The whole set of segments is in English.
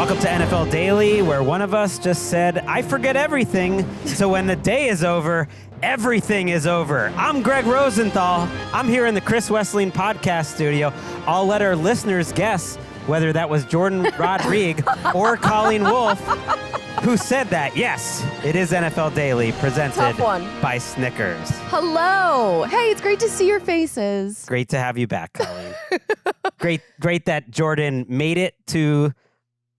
Welcome to NFL Daily, where one of us just said, I forget everything, so when the day is over, everything is over. I'm Gregg Rosenthal. I'm here in the Chris Wesseling podcast studio. I'll let our listeners guess whether that was Jourdan, Rodrigue, or Colleen Wolfe who said that. Yes, it is NFL Daily, presented by Snickers. Hello. Hey, it's great to see your faces. Great to have you back, Colleen. Great that Jourdan made it to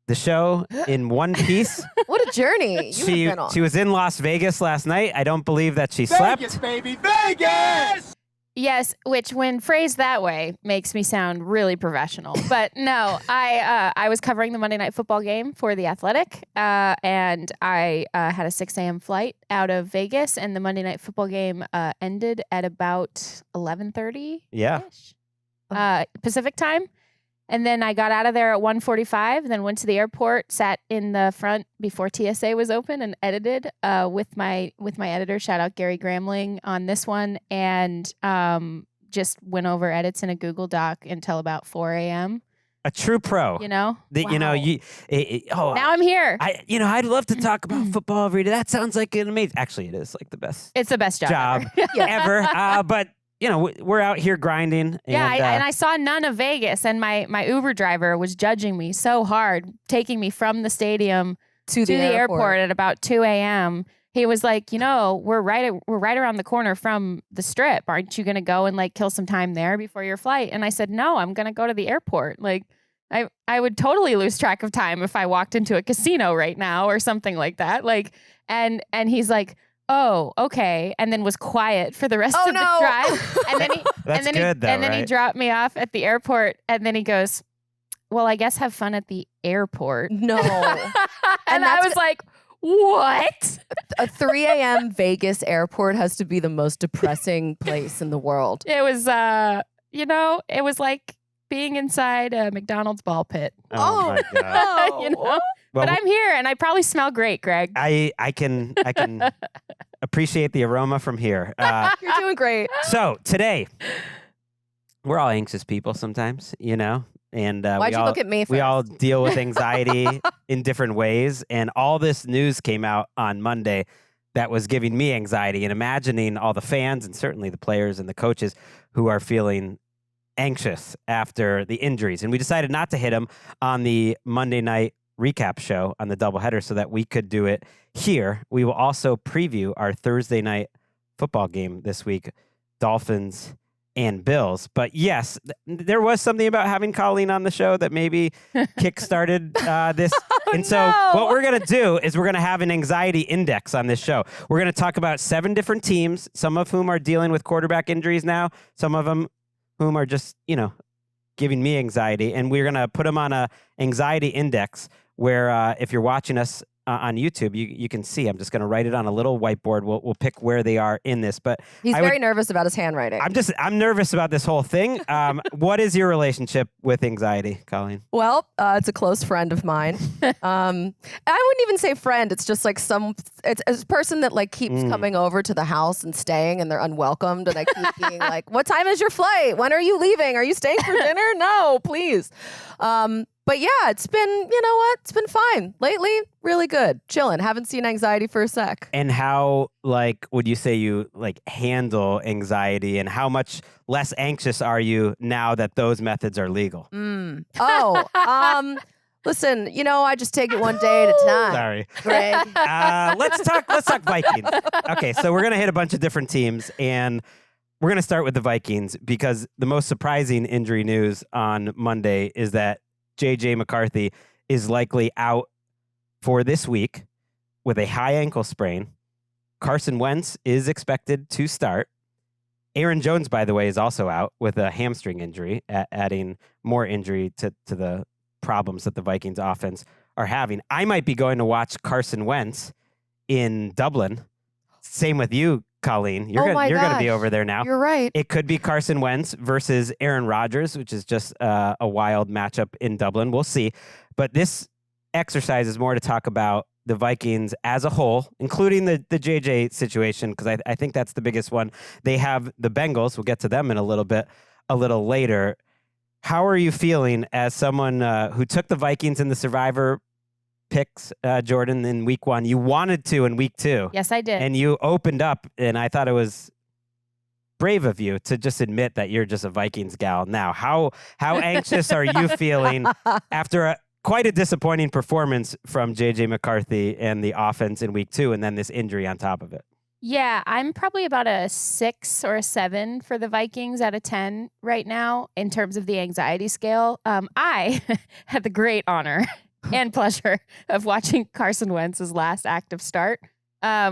the show in one piece. What a journey She was in Las Vegas last night. I don't believe that she slept. Vegas, baby, Vegas! Yes, which when phrased that way makes me sound really professional. But no, I was covering the Monday Night Football game for The Athletic, and I had a 6 a.m. flight out of Vegas, and the Monday Night Football game ended at about 11:30. Yeah. Pacific time. And then I got out of there at 1:45, then went to the airport, sat in the front before TSA was open, and edited with my editor. Shout out Gary Gramling on this one, and just went over edits in a Google Doc until about 4 a.m. A true pro. You know, Now I'm here. I'd love to talk about football every day. That sounds like an amazing. Actually, it is like the best. It's the best job ever. But we're out here grinding. Yeah, and I saw none of Vegas, and my Uber driver was judging me so hard, taking me from the stadium to the airport at about 2 a.m. He was like, we're right around the corner from the Strip. Aren't you going to go and kill some time there before your flight? And I said, no, I'm going to go to the airport. I would totally lose track of time if I walked into a casino right now or something like that. And he's like, oh, okay, and then was quiet for the rest of the drive. And then he dropped me off at the airport, and then he goes, well, I guess have fun at the airport. No. and I was like, what? A 3 a.m. Vegas airport has to be the most depressing place in the world. It was, it was like being inside a McDonald's ball pit. Oh my God. Well, but I'm here, and I probably smell great, Greg. I can appreciate the aroma from here. You're doing great. So today, we're all anxious people sometimes, and why'd you look at me first? We all deal with anxiety in different ways, and all this news came out on Monday that was giving me anxiety, and imagining all the fans and certainly the players and the coaches who are feeling anxious after the injuries. And we decided not to hit them on the Monday night recap show on the doubleheader so that we could do it here. We will also preview our Thursday night football game this week, Dolphins and Bills. But yes, there was something about having Colleen on the show that maybe kick-started this. What we're going to do is we're going to have an anxiety index on this show. We're going to talk about 7 different teams, some of whom are dealing with quarterback injuries now, some of them whom are just, giving me anxiety. And we're going to put them on a anxiety index where if you're watching us on YouTube, you can see. I'm just going to write it on a little whiteboard. We'll pick where they are in this. But he's very nervous about his handwriting. I'm nervous about this whole thing. What is your relationship with anxiety, Colleen? Well, it's a close friend of mine. I wouldn't even say friend. It's just it's a person that keeps coming over to the house and staying, and they're unwelcomed. And I keep being like, "What time is your flight? When are you leaving? Are you staying for dinner? No, please." But yeah, it's been, it's been fine. Lately, really good. Chilling. Haven't seen anxiety for a sec. And how, would you say you, handle anxiety, and how much less anxious are you now that those methods are legal? Listen, I just take it one day at a time. Sorry. Greg. Let's talk Vikings. Okay, so we're going to hit a bunch of different teams, and we're going to start with the Vikings because the most surprising injury news on Monday is that J.J. McCarthy is likely out for this week with a high ankle sprain. Carson Wentz is expected to start. Aaron Jones, by the way, is also out with a hamstring injury, adding more injury to the problems that the Vikings offense are having. I might be going to watch Carson Wentz in Dublin. Same with you, Colleen. You're going to be over there now. You're right. It could be Carson Wentz versus Aaron Rodgers, which is just a wild matchup in Dublin. We'll see. But this exercise is more to talk about the Vikings as a whole, including the JJ situation, because I think that's the biggest one. They have the Bengals. We'll get to them in a little bit, a little later. How are you feeling as someone who took the Vikings in the Survivor picks, Jourdan, in week 1. You wanted to in week 2. Yes, I did. And you opened up, and I thought it was brave of you to just admit that you're just a Vikings gal now. How anxious are you feeling after quite a disappointing performance from J.J. McCarthy and the offense in week 2, and then this injury on top of it? Yeah, I'm probably about a 6 or a 7 for the Vikings out of 10 right now in terms of the anxiety scale. I had the great honor and pleasure of watching Carson Wentz's last active start,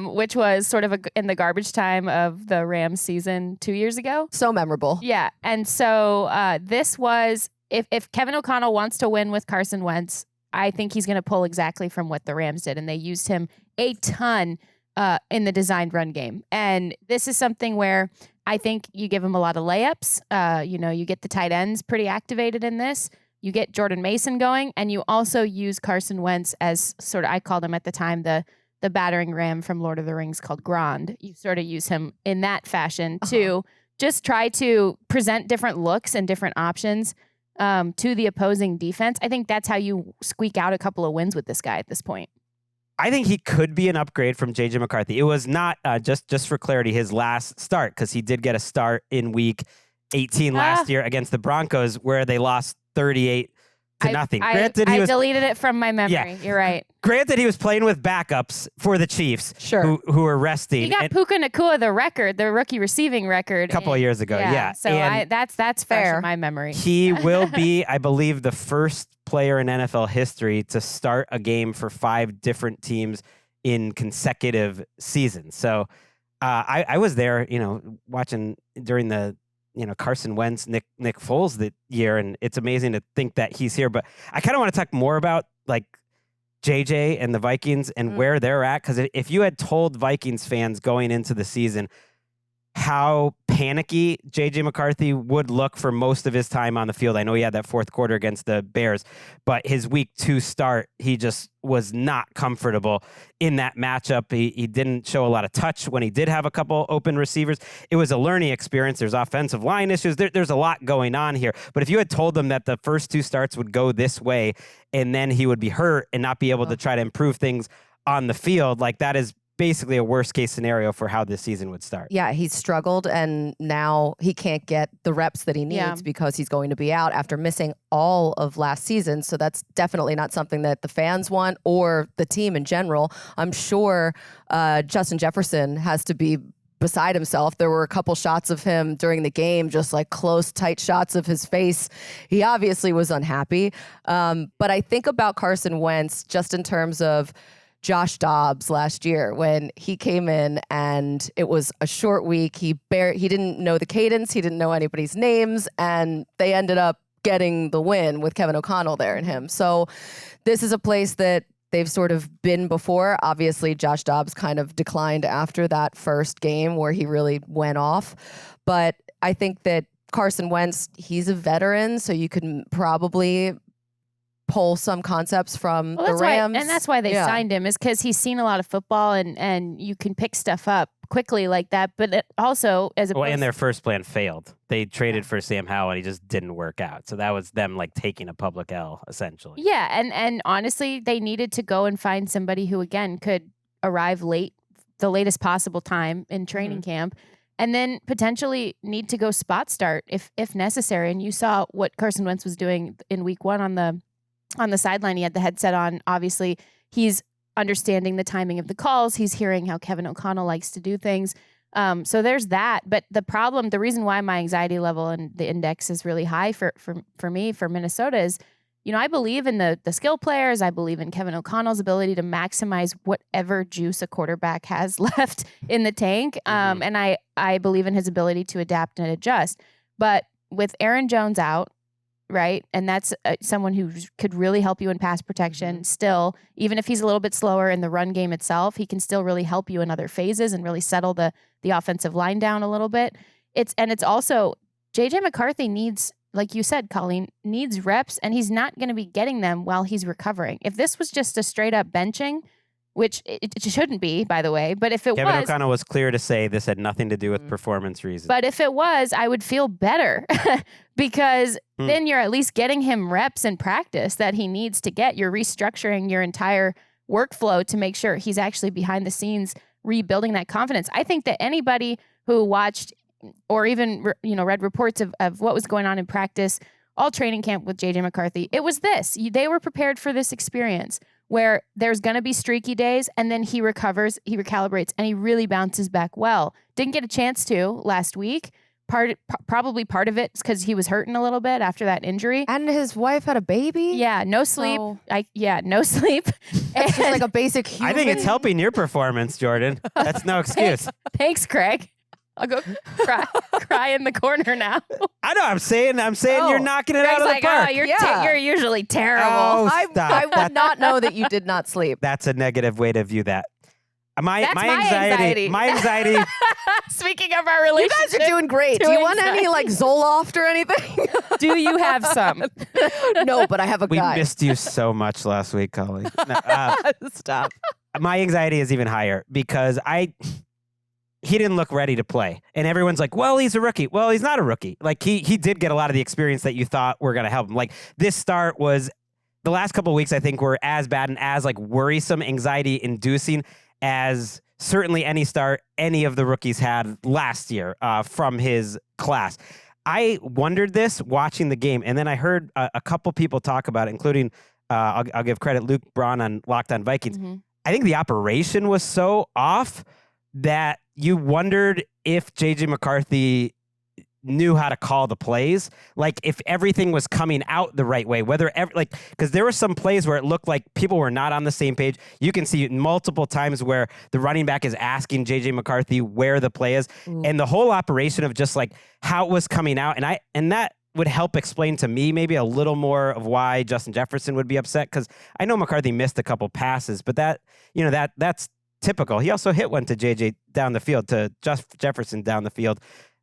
which was sort of in the garbage time of the Rams season 2 years ago. So memorable. Yeah, and so this was, if Kevin O'Connell wants to win with Carson Wentz, I think he's going to pull exactly from what the Rams did, and they used him a ton in the designed run game. And this is something where I think you give him a lot of layups. You get the tight ends pretty activated in this. You get Jordan Mason going, and you also use Carson Wentz as sort of, I called him at the time, the battering ram from Lord of the Rings called Grand. You sort of use him in that fashion to just try to present different looks and different options to the opposing defense. I think that's how you squeak out a couple of wins with this guy at this point. I think he could be an upgrade from J.J. McCarthy. It was not, just for clarity, his last start, because he did get a start in week 18 last year against the Broncos, where they lost 38 to nothing. Granted, I deleted it from my memory. Yeah. You're right. Granted, he was playing with backups for the Chiefs, sure, who were resting. He got Puka Nacua the rookie receiving record, a couple of years ago. Yeah. So that's fair in my memory. He will be, I believe, the first player in NFL history to start a game for 5 different teams in consecutive seasons. So I was there, watching during the Carson Wentz, Nick Foles that year, and it's amazing to think that he's here. But I kind of want to talk more about like JJ and the Vikings and where they're at, because if you had told Vikings fans going into the season how panicky J.J. McCarthy would look for most of his time on the field. I know he had that fourth quarter against the Bears, but his week 2 start, he just was not comfortable in that matchup. He didn't show a lot of touch when he did have a couple open receivers. It was a learning experience. There's offensive line issues. There's a lot going on here. But if you had told them that the first 2 starts would go this way and then he would be hurt and not be able to try to improve things on the field, like that is basically a worst case scenario for how this season would start. Yeah, he's struggled, and now he can't get the reps that he needs because he's going to be out after missing all of last season. So that's definitely not something that the fans want or the team in general. I'm sure Justin Jefferson has to be beside himself. There were a couple shots of him during the game, just like close, tight shots of his face. He obviously was unhappy. But I think about Carson Wentz just in terms of Josh Dobbs last year when he came in and it was a short week. He didn't know the cadence. He didn't know anybody's names, and they ended up getting the win with Kevin O'Connell there and him. So this is a place that they've sort of been before. Obviously, Josh Dobbs kind of declined after that first game where he really went off. But I think that Carson Wentz, he's a veteran, so you can probably pull some concepts from the Rams. And that's why they signed him, is because he's seen a lot of football and you can pick stuff up quickly like that. But it also, and their first plan failed. They traded for Sam Howell and he just didn't work out. So that was them like taking a public L, essentially. Yeah, and honestly, they needed to go and find somebody who, again, could arrive late, the latest possible time in training camp, and then potentially need to go spot start if necessary. And you saw what Carson Wentz was doing in week 1 on the sideline. He had the headset on. Obviously, he's understanding the timing of the calls. He's hearing how Kevin O'Connell likes to do things. So there's that. But the reason why my anxiety level and the index is really high for me, for Minnesota, is, I believe in the skill players. I believe in Kevin O'Connell's ability to maximize whatever juice a quarterback has left in the tank. And I believe in his ability to adapt and adjust. But with Aaron Jones out, right? And that's someone who could really help you in pass protection still. Even if he's a little bit slower in the run game itself, he can still really help you in other phases and really settle the offensive line down a little bit. It's also, J.J. McCarthy needs, like you said, Colleen, needs reps, and he's not going to be getting them while he's recovering. If this was just a straight up benching which it shouldn't be, by the way. But if it Kevin was, O'Connell was clear to say this had nothing to do with performance reasons. but if it was, I would feel better because then you're at least getting him reps in practice that he needs to get. You're restructuring your entire workflow to make sure he's actually behind the scenes rebuilding that confidence. I think that anybody who watched or even read reports of what was going on in practice, all training camp with JJ McCarthy, it was this. They were prepared for this experience where there's going to be streaky days and then he recovers, he recalibrates, and he really bounces back well. Didn't get a chance to last week. Probably part of it is because he was hurting a little bit after that injury. And his wife had a baby? Yeah, no sleep. Oh. No sleep. It's just like a basic human. I think it's helping your performance, Jourdan. That's no excuse. Thanks, Craig. I'll go cry in the corner now. I know. I'm saying you're knocking it out of the park. Oh, you're usually terrible. Oh, I stop. would not know that you did not sleep. That's a negative way to view that. That's my anxiety. My anxiety. Speaking of our You relationship, guys are doing great. Do you want any like Zoloft or anything? do you have some? No, but I have a We guy. missed you so much last week, Colleen. No, Stop. my anxiety is even higher because he didn't look ready to play. And everyone's like, well, he's a rookie. Well, he's not a rookie. Like he did get a lot of the experience that you thought were going to help him. Like this start was the last couple of weeks, I think, were as bad and as like worrisome, anxiety inducing as certainly any start any of the rookies had last year from his class. I wondered this watching the game. And then I heard a couple people talk about it, including I'll give credit, Luke Braun on Locked On Vikings. Mm-hmm. I think the operation was so off that you wondered if JJ McCarthy knew how to call the plays, like if everything was coming out the right way, because there were some plays where it looked like people were not on the same page. You can see multiple times where the running back is asking JJ McCarthy where the play is. And the whole operation of just like how it was coming out. And that would help explain to me maybe a little more of why Justin Jefferson would be upset. Cause I know McCarthy missed a couple passes, but that's typical. He also hit one to JJ down the field, to Jefferson down the field.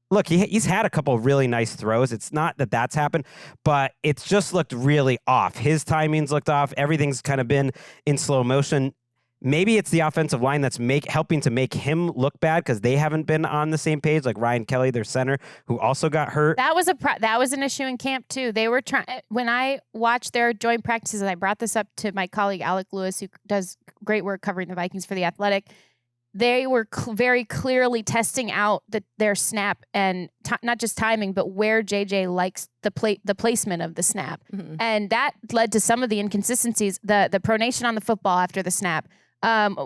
Look, he's had a couple really nice throws. It's not that that's happened, but it's just looked really off. His timings looked off. Everything's kind of been in slow motion. Maybe it's the offensive line that's helping to make him look bad because they haven't been on the same page, like Ryan Kelly, their center, who also got hurt. That was an issue in camp too. They were trying, when I watched their joint practices, and I brought this up to my colleague Alec Lewis, who does great work covering the Vikings for The Athletic. They were very clearly testing out their snap and not just timing, but where JJ likes the placement of the snap. Mm-hmm. And that led to some of the inconsistencies, the pronation on the football after the snap.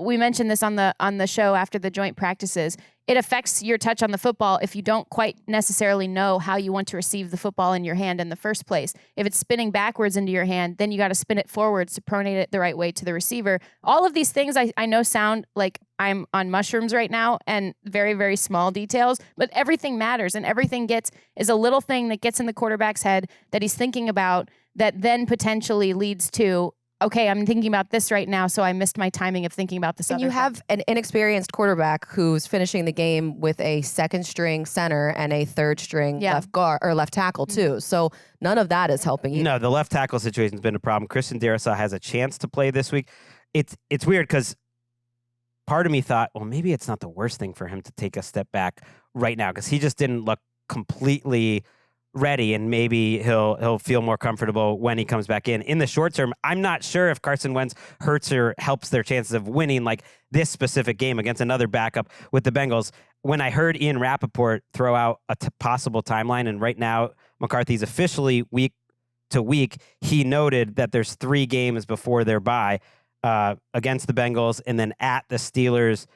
We mentioned this on the show after the joint practices. It affects your touch on the football if you don't quite necessarily know how you want to receive the football in your hand in the first place. If it's spinning backwards into your hand, then you got to spin it forwards to pronate it the right way to the receiver. All of these things I know sound like I'm on mushrooms right now and very, very small details, but everything matters, and everything is a little thing that gets in the quarterback's head that he's thinking about that then potentially leads to, okay, I'm thinking about this right now, so I missed my timing of thinking about this. And you have an inexperienced quarterback who's finishing the game with a second string center and a third string left guard or left tackle too. So none of that is helping you. No, the left tackle situation's been a problem. Christian Darrisaw has a chance to play this week. It's weird because part of me thought, well, maybe it's not the worst thing for him to take a step back right now because he just didn't look completely ready, and maybe he'll feel more comfortable when he comes back in. In the short term, I'm not sure if Carson Wentz hurts or helps their chances of winning like this specific game against another backup with the Bengals. When I heard Ian Rappaport throw out a possible timeline, and right now McCarthy's officially week to week, he noted that there's 3 games before their bye against the Bengals and then at the Steelers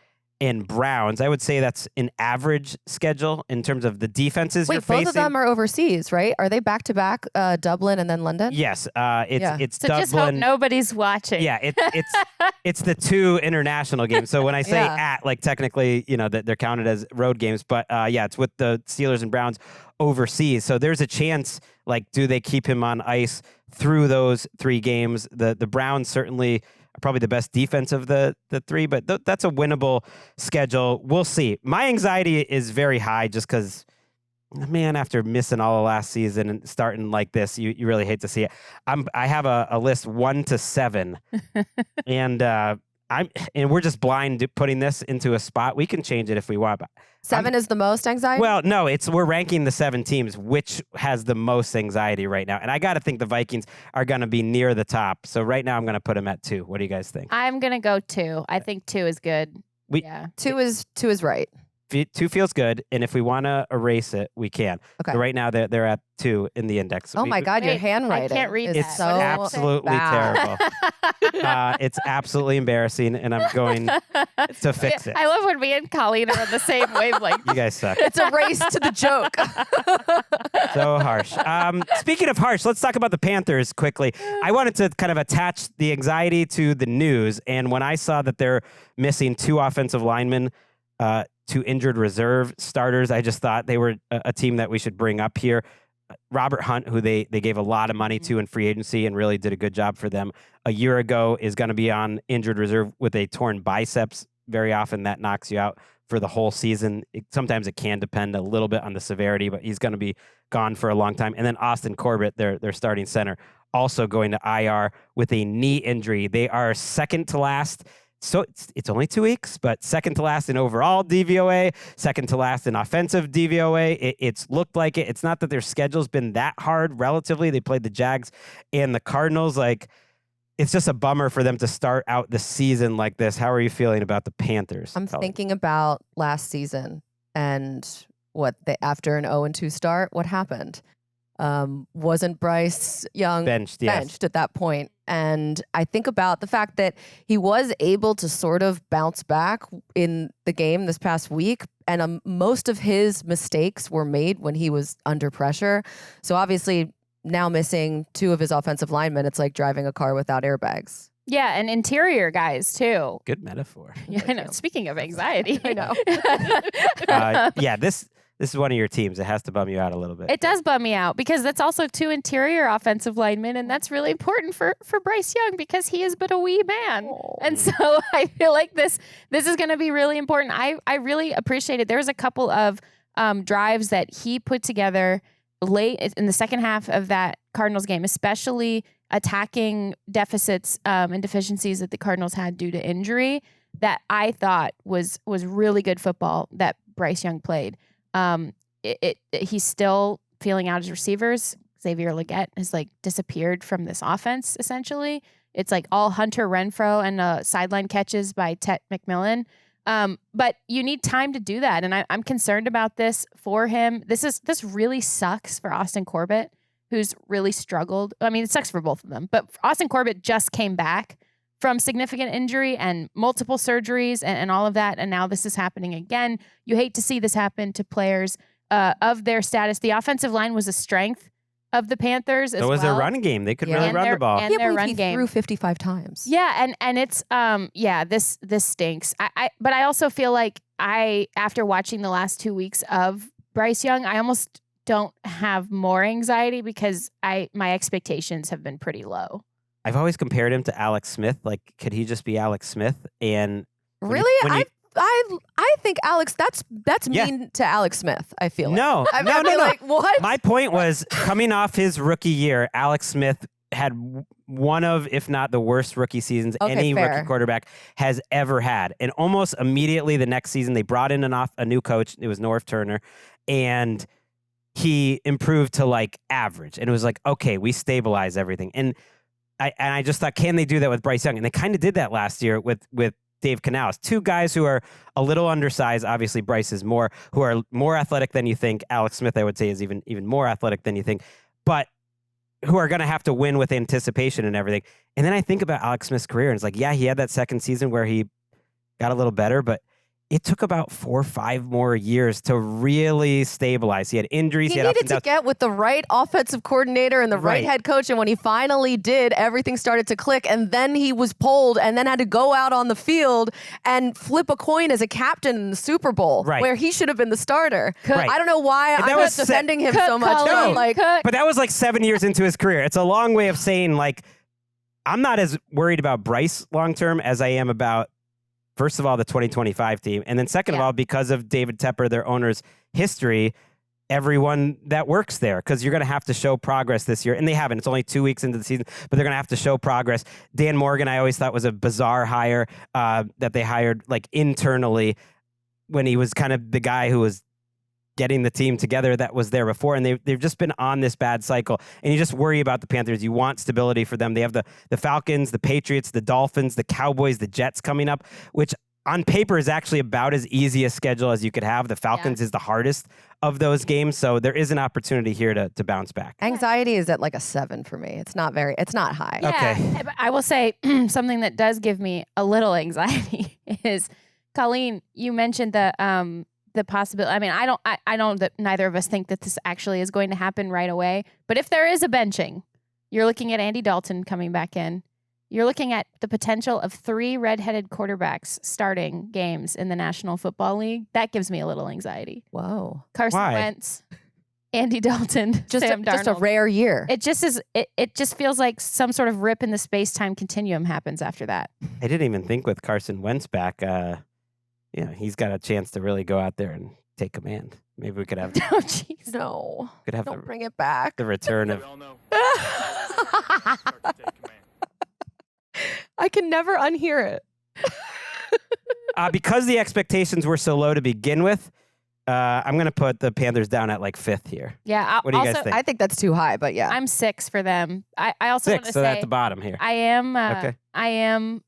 and Browns. I would say that's an average schedule in terms of the defenses you're facing. Both of them are overseas, right? Are they back to back, Dublin and then London? Yes, it's so Dublin. Just hope nobody's watching. Yeah, it's the 2 international games. So when I say at, like technically, that they're counted as road games, but it's with the Steelers and Browns overseas. So there's a chance. Like, do they keep him on ice through those 3 games? The Browns certainly are probably the best defense of the 3, but that's a winnable schedule. We'll see. My anxiety is very high just because, man, after missing all of last season and starting like this, you really hate to see it. I have a list 1 to 7, and and we're just blind to putting this into a spot. We can change it if we want. But 7 is the most anxiety? Well, no, we're ranking the 7 teams, which has the most anxiety right now. And I got to think the Vikings are going to be near the top. So right now I'm going to put them at 2. What do you guys think? I'm going to go 2. I think 2 is good. 2 is right. 2 feels good, and if we want to erase it, we can. Okay. So right now they're at 2 in the index. Oh my God, your Wait, handwriting! I can't read is that. It's so absolutely bad. terrible. It's absolutely embarrassing, and I'm going to fix it. I love when me and Colleen are on the same wavelength. You guys suck. It's a race to the joke. So harsh. Speaking of harsh, let's talk about the Panthers quickly. I wanted to kind of attach the anxiety to the news, and when I saw that they're missing 2 offensive linemen, 2 injured reserve starters, I just thought they were a team that we should bring up here. Robert Hunt, who they gave a lot of money to in free agency and really did a good job for them a year ago, is going to be on injured reserve with a torn biceps. Very often that knocks you out for the whole season. Sometimes it can depend a little bit on the severity, but he's going to be gone for a long time. And then Austin Corbett, their starting center, also going to IR with a knee injury. They are second to last. So it's only 2 weeks, but second to last in overall DVOA, second to last in offensive DVOA. It's looked like it. It's not that their schedule's been that hard relatively. They played the Jags and the Cardinals. Like, it's just a bummer for them to start out the season like this. How are you feeling about the Panthers? I'm thinking about last season and after an 0-2 start, what happened? Wasn't Bryce Young benched at that point? And I think about the fact that he was able to sort of bounce back in the game this past week, and most of his mistakes were made when he was under pressure. So obviously now missing 2 of his offensive linemen, it's like driving a car without airbags. Yeah, and interior guys too. Good metaphor. Yeah, I know. Speaking of anxiety, I know. Yeah, this is one of your teams. It has to bum you out a little bit. It does bum me out because that's also 2 interior offensive linemen, and that's really important for Bryce Young because he is but a wee man. Oh. And so I feel like this is going to be really important. I really appreciate it. There was a couple of drives that he put together late in the second half of that Cardinals game, especially attacking deficits and deficiencies that the Cardinals had due to injury, that I thought was really good football that Bryce Young played. He's still feeling out his receivers. Xavier Legette has disappeared from this offense. Essentially, it's all Hunter Renfrow and sideline catches by Tet McMillan. But you need time to do that, and I'm concerned about this for him. This really sucks for Austin Corbett, who's really struggled. I mean, it sucks for both of them, but Austin Corbett just came back from significant injury and multiple surgeries and all of that. And now this is happening again. You hate to see this happen to players of their status. The offensive line was a strength of the Panthers as well. It was their running game. They could really run the ball. I can't believe he threw 55 times. Yeah, and it's this stinks. But I also feel like after watching the last 2 weeks of Bryce Young, I almost don't have more anxiety because my expectations have been pretty low. I've always compared him to Alex Smith. Could he just be Alex Smith? And really, I think Alex. That's mean to Alex Smith. I feel no. Like, what? My point was coming off his rookie year, Alex Smith had one of, if not the worst rookie seasons any rookie quarterback has ever had. And almost immediately the next season, they brought in a new coach. It was North Turner, and he improved to average. And it was okay, we stabilize everything. And I just thought, can they do that with Bryce Young? And they kind of did that last year with Dave Canales. 2 guys who are a little undersized. Obviously, Bryce is more, who are more athletic than you think. Alex Smith, I would say, is even more athletic than you think, but who are going to have to win with anticipation and everything. And then I think about Alex Smith's career, and it's he had that second season where he got a little better, but it took about 4 or 5 more years to really stabilize. He had injuries. He needed to get with the right offensive coordinator and the right head coach. And when he finally did, everything started to click. And then he was pulled and then had to go out on the field and flip a coin as a captain in the Super Bowl, where he should have been the starter. I don't know why I'm not defending him so much. But that was 7 years into his career. It's a long way of saying, I'm not as worried about Bryce long-term as I am about, first of all, the 2025 team. And then second of all, because of David Tepper, their owner's history, everyone that works there, because you're going to have to show progress this year. And they haven't. It's only 2 weeks into the season, but they're going to have to show progress. Dan Morgan, I always thought was a bizarre hire that they hired like internally when he was kind of the guy who was getting the team together that was there before. And they've just been on this bad cycle. And you just worry about the Panthers. You want stability for them. They have the Falcons, the Patriots, the Dolphins, the Cowboys, the Jets coming up, which on paper is actually about as easy a schedule as you could have. The Falcons is the hardest of those games. So there is an opportunity here to bounce back. Anxiety is at like a 7 for me. It's not high. Yeah, Okay. but I will say something that does give me a little anxiety is, Colleen, you mentioned the possibility. I mean, I don't that neither of us think that this actually is going to happen right away. But if there is a benching, you're looking at Andy Dalton coming back in. You're looking at the potential of 3 redheaded quarterbacks starting games in the National Football League. That gives me a little anxiety. Whoa. Carson Why? Wentz, Andy Dalton, Sam Darnold. Just a rare year. It just is. It just feels like some sort of rip in the space-time continuum happens after that. I didn't even think with Carson Wentz back, he's got a chance to really go out there and take command. Maybe we could have Oh, jeez. No. have Don't bring it back. the return of. We all know. I can never unhear it. Because the expectations were so low to begin with, I'm going to put the Panthers down at like 5th here. Yeah. What do you guys think? I think that's too high, but yeah. I'm 6 for them. I also want 6, to so say at the bottom here. I am. Okay. I am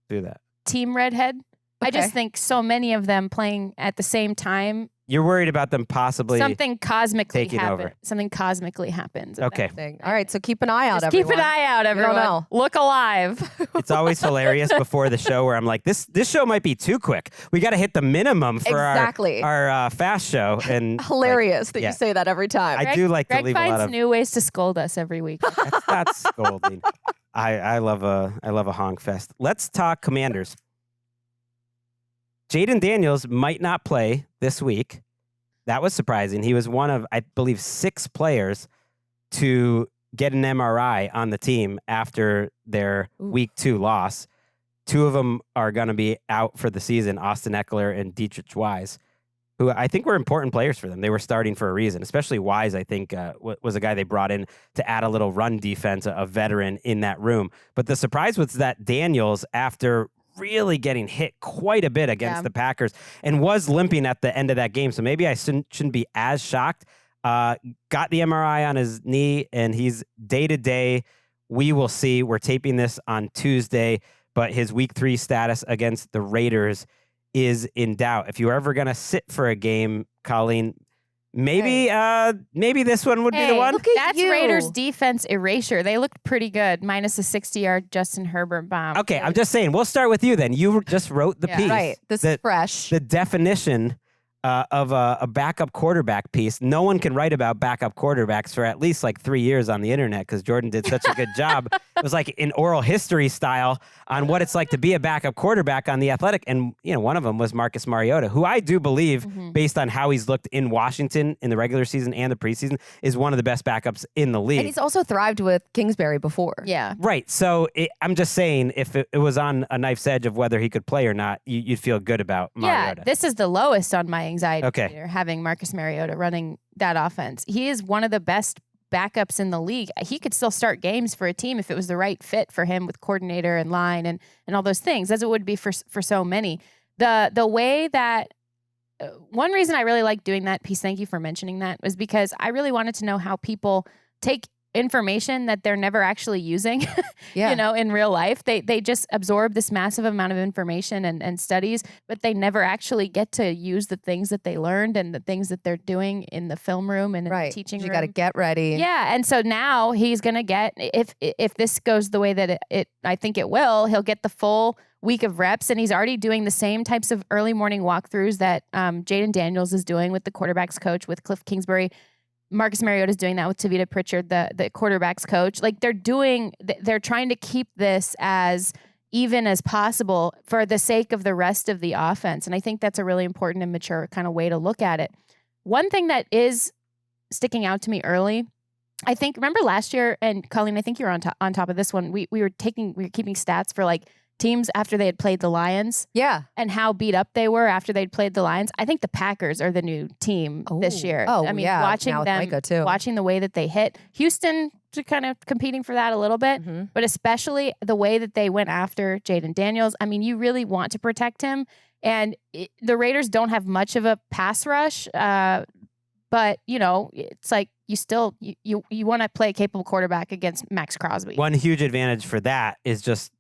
Do that. team redhead. I Okay. just think so many of them playing at the same time. You're worried about them possibly. Something cosmically taking happens. over. Something cosmically happens. Okay. All right, so keep an eye out, Just everyone. keep an eye out, don't everyone. know. Look alive. It's always hilarious before the show where I'm like, this show might be too quick. We got to hit the minimum for Exactly. our fast show. And Hilarious that yeah. you say that every time. I do like to Greg leave a finds lot of. new ways to scold us every week. That's not scolding. I love a honk fest. Let's talk Commanders. Jourdan Daniels might not play this week. That was surprising. He was one of, I believe, 6 players to get an MRI on the team after their week 2 loss. 2 of them are going to be out for the season, Austin Eckler and Dietrich Wise, who I think were important players for them. They were starting for a reason, especially Wise, I think, was a guy they brought in to add a little run defense, a veteran in that room. But the surprise was that Daniels, after really getting hit quite a bit against the Packers and was limping at the end of that game. So maybe I shouldn't be as shocked. Got the MRI on his knee and he's day to day. We will see. We're taping this on Tuesday, but his week 3 status against the Raiders is in doubt. If you're ever going to sit for a game, Colleen, maybe this one would be the one. Look at That's you. Raiders defense erasure. They looked pretty good, minus a 60-yard Justin Herbert bomb. Okay, I'm just saying, we'll start with you then. You just wrote the piece. Right. This is fresh. The definition of a backup quarterback piece. No one can write about backup quarterbacks for at least like 3 years on the internet because Jourdan did such a good job. It was like an oral history style on what it's like to be a backup quarterback on The Athletic. And, one of them was Marcus Mariota, who I do believe, based on how he's looked in Washington in the regular season and the preseason, is one of the best backups in the league. And he's also thrived with Kingsbury before. Yeah. Right. So I'm just saying, if it was on a knife's edge of whether he could play or not, you'd feel good about Mariota. Yeah, this is the lowest on my anxiety Okay. meter, having Marcus Mariota running that offense. He is one of the best backups in the league. He could still start games for a team if it was the right fit for him with coordinator and line and all those things, as it would be for so many. The way that one reason I really like doing that piece, thank you for mentioning that, was because I really wanted to know how people take information that they're never actually using, in real life. They just absorb this massive amount of information and studies, but they never actually get to use the things that they learned and the things that they're doing in the film room and in the teaching room. You got to get ready. Yeah, and so now he's going to get, if this goes the way that I think it will, he'll get the full week of reps, and he's already doing the same types of early morning walkthroughs that Jourdan Daniels is doing with the quarterbacks coach, with Cliff Kingsbury. Marcus Mariota is doing that with Tavita Pritchard, the quarterbacks coach. Like they're trying to keep this as even as possible for the sake of the rest of the offense. And I think that's a really important and mature kind of way to look at it. One thing that is sticking out to me early, I think, remember last year, and Colleen, I think you were on top of this one. We were keeping stats for like teams after they had played the Lions. Yeah. And how beat up they were after they'd played the Lions. I think the Packers are the new team this year. Oh, I mean, yeah. watching now with them, Micah, too. watching the way that they hit. Houston kind of competing for that a little bit, but especially the way that they went after Jourdan Daniels. I mean, you really want to protect him. And the Raiders don't have much of a pass rush, but, it's like you still you want to play a capable quarterback against Max Crosby. One huge advantage for that is just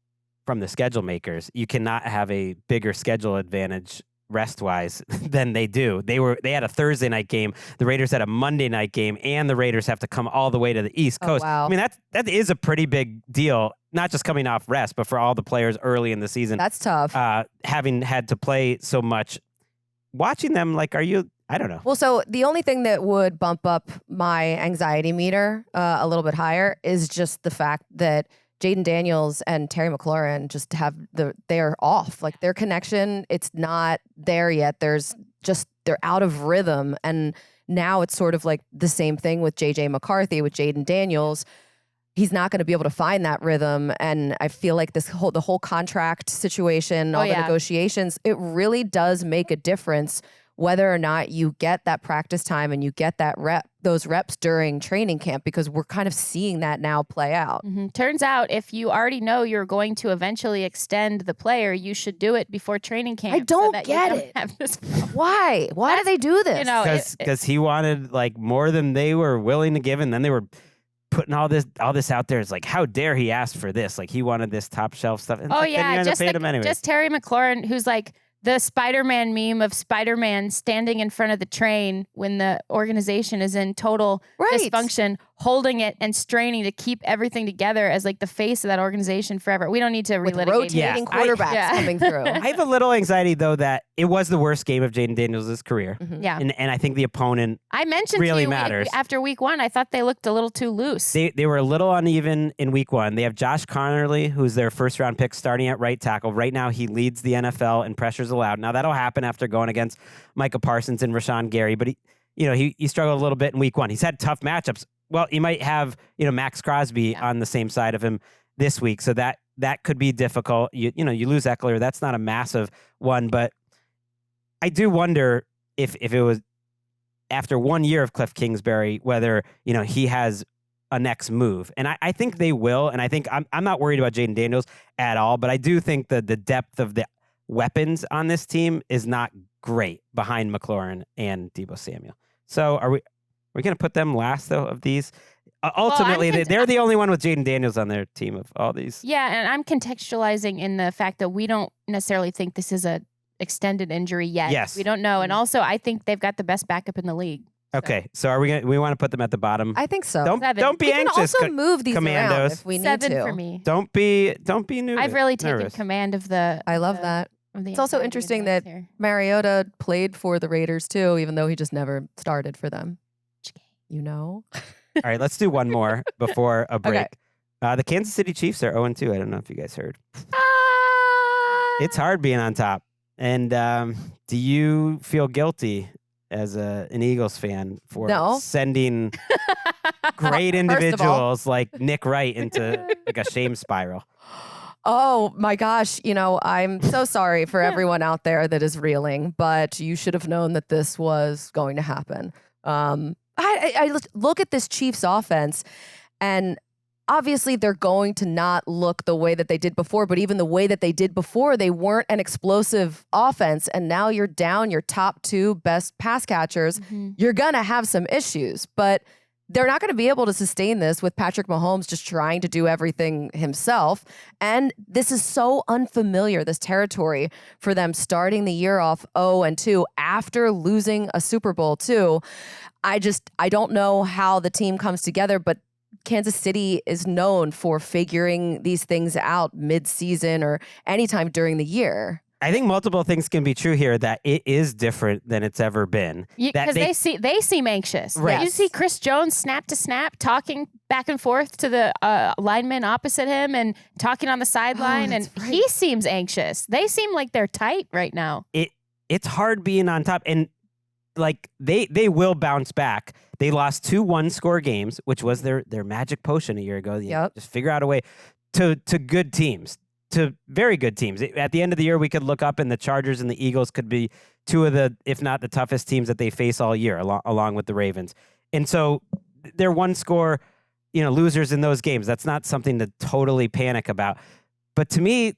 from the schedule makers. You cannot have a bigger schedule advantage rest-wise than they do. They had a Thursday night game. The Raiders had a Monday night game, and the Raiders have to come all the way to the East Coast. Oh, wow. I mean, that is a pretty big deal, not just coming off rest, but for all the players early in the season. That's tough. Having had to play so much. Watching them, I don't know. Well, so the only thing that would bump up my anxiety meter a little bit higher is just the fact that Jourdan Daniels and Terry McLaurin just they're off. Like their connection, it's not there yet. They're out of rhythm. And now it's sort of like the same thing with JJ McCarthy, with Jourdan Daniels. He's not going to be able to find that rhythm. And I feel like the whole contract situation, all the negotiations, it really does make a difference whether or not you get that practice time and you get those reps during training camp, because we're kind of seeing that now play out. Turns out if you already know you're going to eventually extend the player, you should do it before training camp. I don't get it. Have this Why do they do this? Because he wanted more than they were willing to give, and then they were putting all this out there. It's like, how dare he ask for this? Like, he wanted this top shelf stuff. And just Terry McLaurin, who's like the Spider-Man meme of Spider-Man standing in front of the train when the organization is in total dysfunction, holding it and straining to keep everything together as like the face of that organization forever. We don't need to with relitigate rotating quarterbacks coming through. I have a little anxiety though that it was the worst game of Jourdan Daniels' career. Yeah, and I think the opponent I mentioned really to you matters. After week one. I thought they looked a little too loose. They were a little uneven in week one. They have Josh Connerly, who's their first round pick, starting at right tackle. Right now, he leads the NFL in pressures allowed. Now that'll happen after going against Micah Parsons and Rashawn Gary, but he struggled a little bit in week one. He's had tough matchups. Well, you might have, Max Crosby on the same side of him this week. So that could be difficult. You lose Eckler. That's not a massive one, but I do wonder if it was after 1 year of Cliff Kingsbury, whether, he has a next move. And I think they will. And I think I'm not worried about Jourdan Daniels at all, but I do think that the depth of the weapons on this team is not great behind McLaurin and Deebo Samuel. So are we going to put them last, though, of these? Ultimately, they're the only one with Jourdan Daniels on their team of all these. Yeah, and I'm contextualizing in the fact that we don't necessarily think this is a extended injury yet. Yes. We don't know. And also, I think they've got the best backup in the league. Okay, so are we want to put them at the bottom? I think so. Don't be we anxious. We can also move these Commandos. around if we need 7 to. for me. Don't be nervous. I've really taken command of the. I love that. It's also interesting that Mariota played for the Raiders too, even though he just never started for them. All right, let's do one more before a break. Okay. The Kansas City Chiefs are 0-2. I don't know if you guys heard. It's hard being on top. And do you feel guilty as an Eagles fan for sending great individuals like Nick Wright into like a shame spiral? Oh my gosh. I'm so sorry for everyone out there that is reeling, but you should have known that this was going to happen. I look at this Chiefs offense, and obviously they're going to not look the way that they did before, but even the way that they did before, they weren't an explosive offense. And now you're down your top 2 best pass catchers. You're going to have some issues, but they're not going to be able to sustain this with Patrick Mahomes just trying to do everything himself. And this is so unfamiliar, this territory, for them starting the year off 0-2 after losing a Super Bowl too. I don't know how the team comes together, but Kansas City is known for figuring these things out mid-season or anytime during the year. I think multiple things can be true here, that it is different than it's ever been. Because they seem anxious. Right. You see Chris Jones snap to snap, talking back and forth to the lineman opposite him and talking on the sideline, and he seems anxious. They seem like they're tight right now. It's hard being on top, and like they will bounce back. They lost 2 one-score games, which was their magic potion a year ago. Yep. Just figure out a way to good teams. to very good teams. At the end of the year, we could look up and the Chargers and the Eagles could be two of the, if not the toughest teams that they face all year, along with the Ravens. And so they're one score, losers in those games. That's not something to totally panic about. But to me,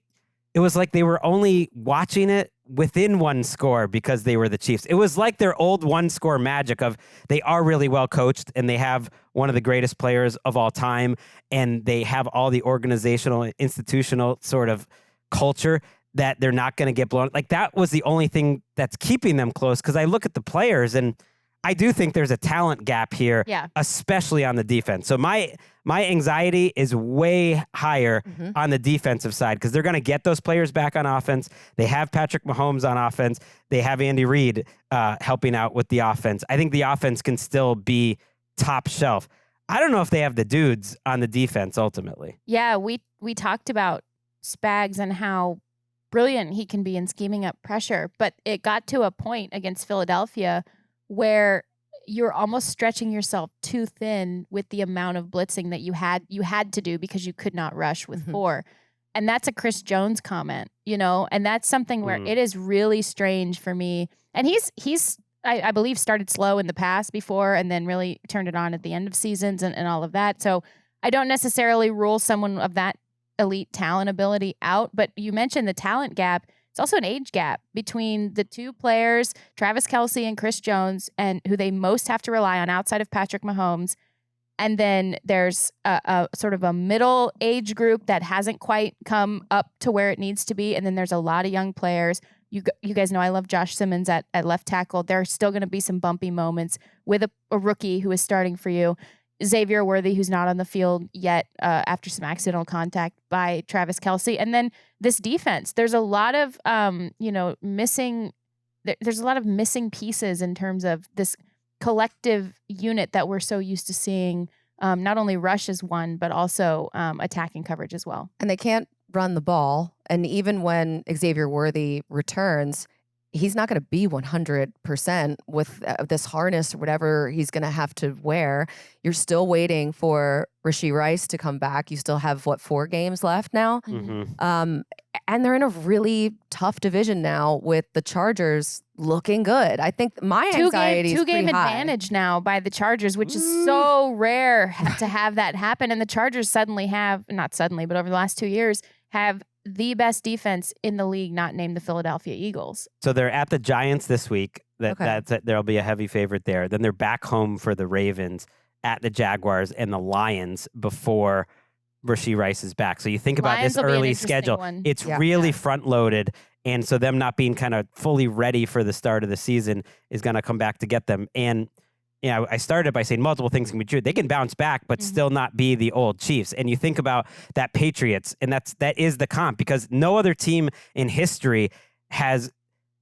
it was like they were only watching it within one score because they were the Chiefs. It was like their old one-score magic of they are really well coached and they have one of the greatest players of all time and they have all the organizational, institutional sort of culture that they're not going to get blown. Like that was the only thing that's keeping them close because I look at the players and I do think there's a talent gap here, especially on the defense. So my anxiety is way higher on the defensive side because they're going to get those players back on offense. They have Patrick Mahomes on offense. They have Andy Reid helping out with the offense. I think the offense can still be top shelf. I don't know if they have the dudes on the defense ultimately. Yeah, we talked about Spags and how brilliant he can be in scheming up pressure, but it got to a point against Philadelphia where you're almost stretching yourself too thin with the amount of blitzing that you had to do because you could not rush with 4. And that's a Chris Jones comment, and that's something where it is really strange for me. And he's I believe started slow in the past before and then really turned it on at the end of seasons and all of that. So I don't necessarily rule someone of that elite talent ability out, but you mentioned the talent gap. It's also an age gap between the two players, Travis Kelce and Chris Jones, and who they most have to rely on outside of Patrick Mahomes. And then there's a sort of a middle age group that hasn't quite come up to where it needs to be. And then there's a lot of young players. You guys know I love Josh Simmons at left tackle. There are still going to be some bumpy moments with a rookie who is starting for you. Xavier Worthy, who's not on the field yet after some accidental contact by Travis Kelce. And then this defense, there's a lot of, missing. There's a lot of missing pieces in terms of this collective unit that we're so used to seeing. Not only rush as one, but also attacking coverage as well. And they can't run the ball. And even when Xavier Worthy returns, he's not going to be 100% with this harness or whatever he's going to have to wear. You're still waiting for Rashee Rice to come back. You still have, 4 games left now? And they're in a really tough division now with the Chargers looking good. I think my anxiety is two game pretty high. advantage now by the Chargers, which is so rare to have that happen. And the Chargers suddenly have, not suddenly, but over the last 2 years, have the best defense in the league, not named the Philadelphia Eagles. So they're at the Giants this week. There'll be a heavy favorite there. Then they're back home for the Ravens, at the Jaguars and the Lions before Rashee Rice is back. So you think about Lions this early schedule. It's really front loaded. And so them not being kind of fully ready for the start of the season is going to come back to get them. And I started by saying multiple things can be true. They can bounce back, but still not be the old Chiefs. And you think about that Patriots, and that is the comp because no other team in history has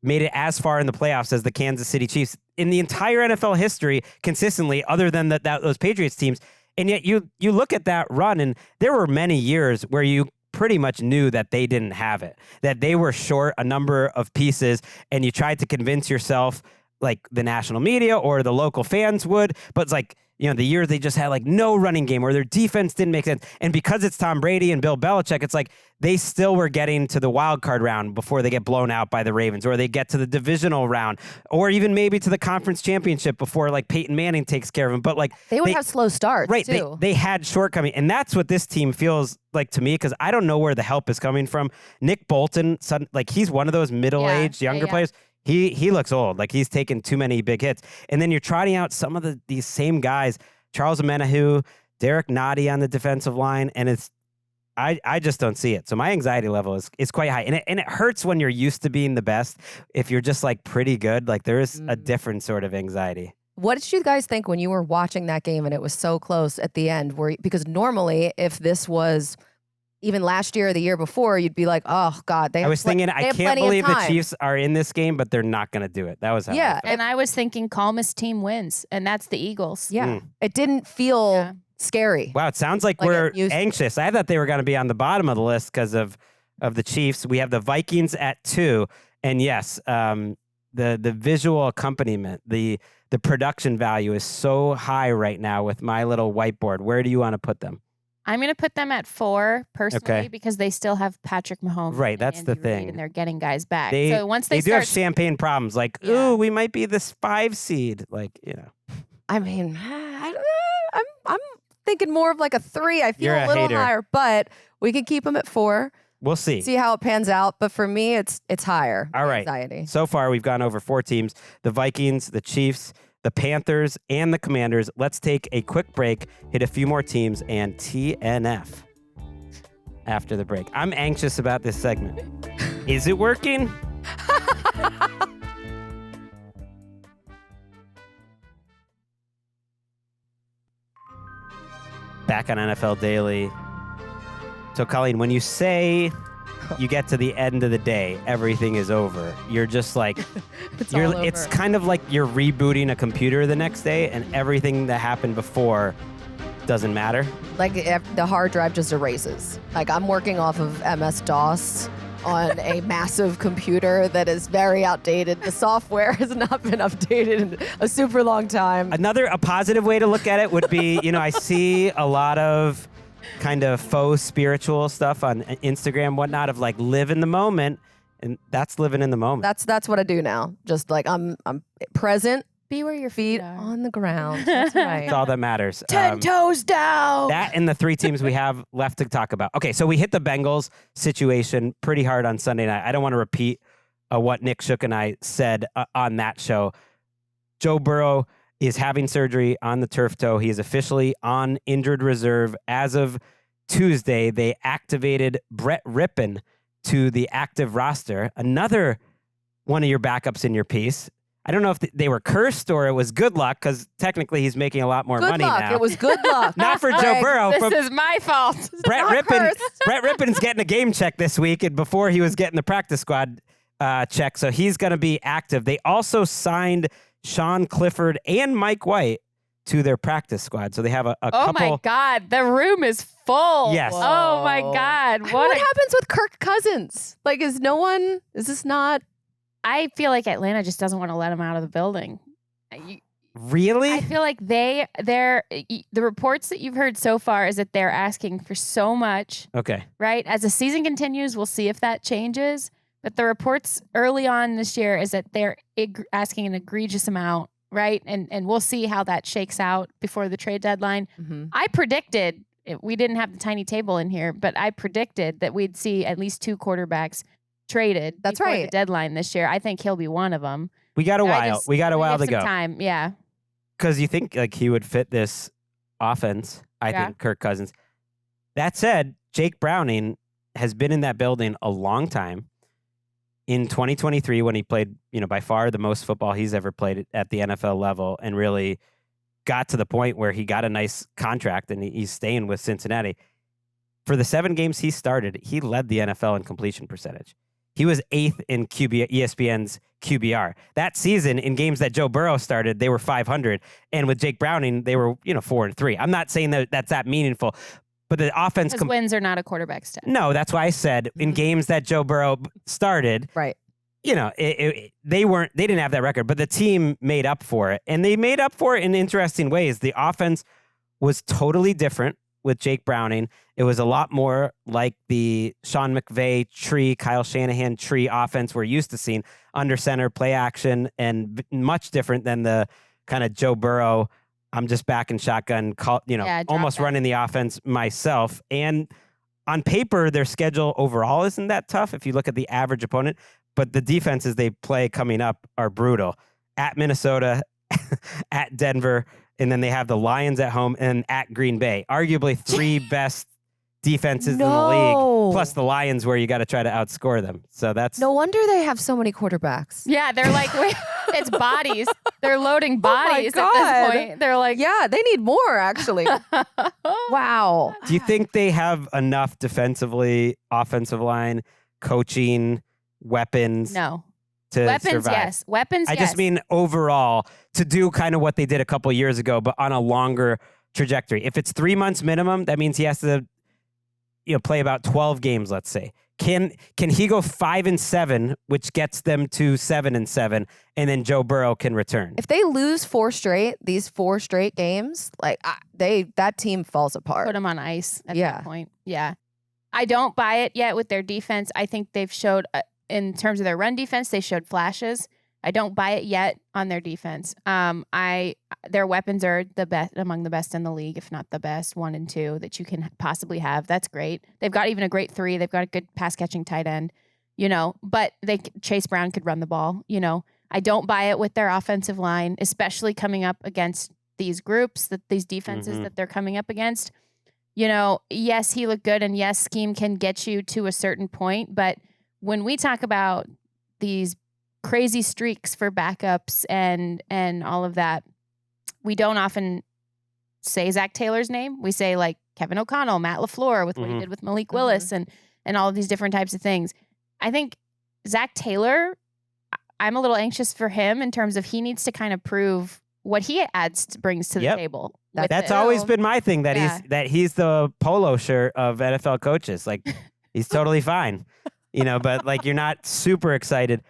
made it as far in the playoffs as the Kansas City Chiefs in the entire NFL history consistently, other than those Patriots teams. And yet you look at that run, and there were many years where you pretty much knew that they didn't have it, that they were short a number of pieces, and you tried to convince yourself, like the national media or the local fans would, but it's like, the years they just had like no running game or their defense didn't make sense. And because it's Tom Brady and Bill Belichick, it's like they still were getting to the wild card round before they get blown out by the Ravens, or they get to the divisional round, or even maybe to the conference championship before like Peyton Manning takes care of them. But like they would have slow starts, right? Too. They had shortcoming, and that's what this team feels like to me, because I don't know where the help is coming from. Nick Bolton, like he's one of those middle-aged younger players. He looks old, like he's taken too many big hits. And then you're trotting out some of these same guys, Charles Omenihu, Derek Nottie on the defensive line, and I just don't see it. So my anxiety level is quite high, and it hurts when you're used to being the best. If you're just like pretty good, like there is a different sort of anxiety. What did you guys think when you were watching that game and it was so close at the end? Because normally, if this was even last year or the year before, you'd be like, oh, God. I can't believe the Chiefs are in this game, but they're not going to do it. That was how I felt. And I was thinking calmest team wins, and that's the Eagles. Yeah. It didn't feel scary. Wow, it sounds like we're anxious. I thought they were going to be on the bottom of the list because of the Chiefs. We have the Vikings at 2. And yes, the visual accompaniment, the production value is so high right now with my little whiteboard. Where do you want to put them? I'm going to put them at 4 personally because they still have Patrick Mahomes. Right, that's and the Andy Reid, thing. and they're getting guys back. They, so once they do have champagne problems, like, ooh, we might be this 5 seed. Like, I mean, I'm thinking more of like a 3. I feel You're a a little hater. higher, but we can keep them at 4. We'll see. See how it pans out. But for me, it's higher. All right. Anxiety. So far, we've gone over 4 teams: the Vikings, the Chiefs, the Panthers, and the Commanders. Let's take a quick break, hit a few more teams, and TNF after the break. I'm anxious about this segment. Is it working? Back on NFL Daily. So, Colleen, when you say you get to the end of the day, everything is over, you're just like, it's kind of like you're rebooting a computer the next day and everything that happened before doesn't matter. Like the hard drive just erases. Like I'm working off of MS-DOS on a massive computer that is very outdated. The software has not been updated in a super long time. A positive way to look at it would be, I see a lot of kind of faux spiritual stuff on Instagram, whatnot, of like live in the moment, and that's living in the moment. That's what I do now. Just like I'm present. Be where your Feet feet are. on the ground. That's right. That's all that matters. 10 toes down. That and the 3 teams we have left to talk about. Okay, so we hit the Bengals situation pretty hard on Sunday night. I don't want to repeat what Nick Shook and I said on that show. Joe Burrow is having surgery on the turf toe. He is officially on injured reserve. As of Tuesday, they activated Brett Rippon to the active roster. Another one of your backups in your piece. I don't know if they were cursed or it was good luck, because technically he's making a lot more money now. It was good luck. Not for Joe Burrow. This is my fault. Brett Rippon's getting a game check this week, and before he was getting the practice squad check, so he's going to be active. They also signed Sean Clifford and Mike White to their practice squad, so they have a couple. Oh my God, the room is full. Yes. Whoa. Oh my God. What happens with Kirk Cousins? Like, is this not? I feel like Atlanta just doesn't want to let him out of the building. Really? I feel like the reports that you've heard so far is that they're asking for so much. Okay. Right? As the season continues, we'll see if that changes. But the reports early on this year is that they're asking an egregious amount, right? And we'll see how that shakes out before the trade deadline. Mm-hmm. I predicted, we didn't have the tiny table in here, but I predicted that we'd see at least 2 quarterbacks traded before the deadline this year. I think he'll be one of them. We got a while. We got a while to go. Time, yeah. Because you think like he would fit this offense, I think, Kirk Cousins. That said, Jake Browning has been in that building a long time. In 2023, when he played, by far the most football he's ever played at the NFL level, and really got to the point where he got a nice contract and he's staying with Cincinnati. For the 7 games he started, he led the NFL in completion percentage. He was 8th in ESPN's QBR. That season, in games that Joe Burrow started, they were 500. And with Jake Browning, they were, 4-3. I'm not saying that's that meaningful, but the offense... Because wins are not a quarterback stat. No, that's why I said in games that Joe Burrow started, right? They didn't have that record, but the team made up for it. And they made up for it in interesting ways. The offense was totally different with Jake Browning. It was a lot more like the Sean McVay tree, Kyle Shanahan tree offense we're used to seeing, under center, play action, and much different than the kind of Joe Burrow, I'm just back in shotgun, almost running the offense myself. And on paper, their schedule overall isn't that tough if you look at the average opponent, but the defenses they play coming up are brutal. At Minnesota, at Denver, and then they have the Lions at home and at Green Bay. Arguably 3 best defenses in the league, plus the Lions where you got to try to outscore them. So that's... No wonder they have so many quarterbacks. Yeah, they're like, it's bodies. They're loading bodies at this point. They're like... Yeah, they need more, actually. Wow. Do you think they have enough defensively, offensive line, coaching, weapons? No. To weapons, survive? yes. Weapons, I just mean overall to do kind of what they did a couple years ago, but on a longer trajectory. If it's 3 months minimum, that means he has to play about 12 games, let's say. Can he go 5-7, which gets them to 7-7, and then Joe Burrow can return? If they lose these 4 straight games, like that team falls apart. Put them on ice at that point. Yeah. I don't buy it yet with their defense. I think they've showed, in terms of their run defense, they showed flashes. I don't buy it yet on their defense. Their weapons are the best, among the best in the league, if not the best, 1 and 2 that you can possibly have. That's great. They've got even a great 3. They've got a good pass catching tight end, but Chase Brown could run the ball. I don't buy it with their offensive line, especially coming up against these groups, these defenses that they're coming up against. Yes, he looked good, and yes, scheme can get you to a certain point, but when we talk about these crazy streaks for backups and all of that, we don't often say Zach Taylor's name. We say like Kevin O'Connell, Matt LaFleur with what he did with Malik Willis and all of these different types of things. I think Zach Taylor, I'm a little anxious for him in terms of he needs to kind of prove what he brings to the table. That's always been my thing, that he's the polo shirt of NFL coaches. Like he's totally fine, but like you're not super excited.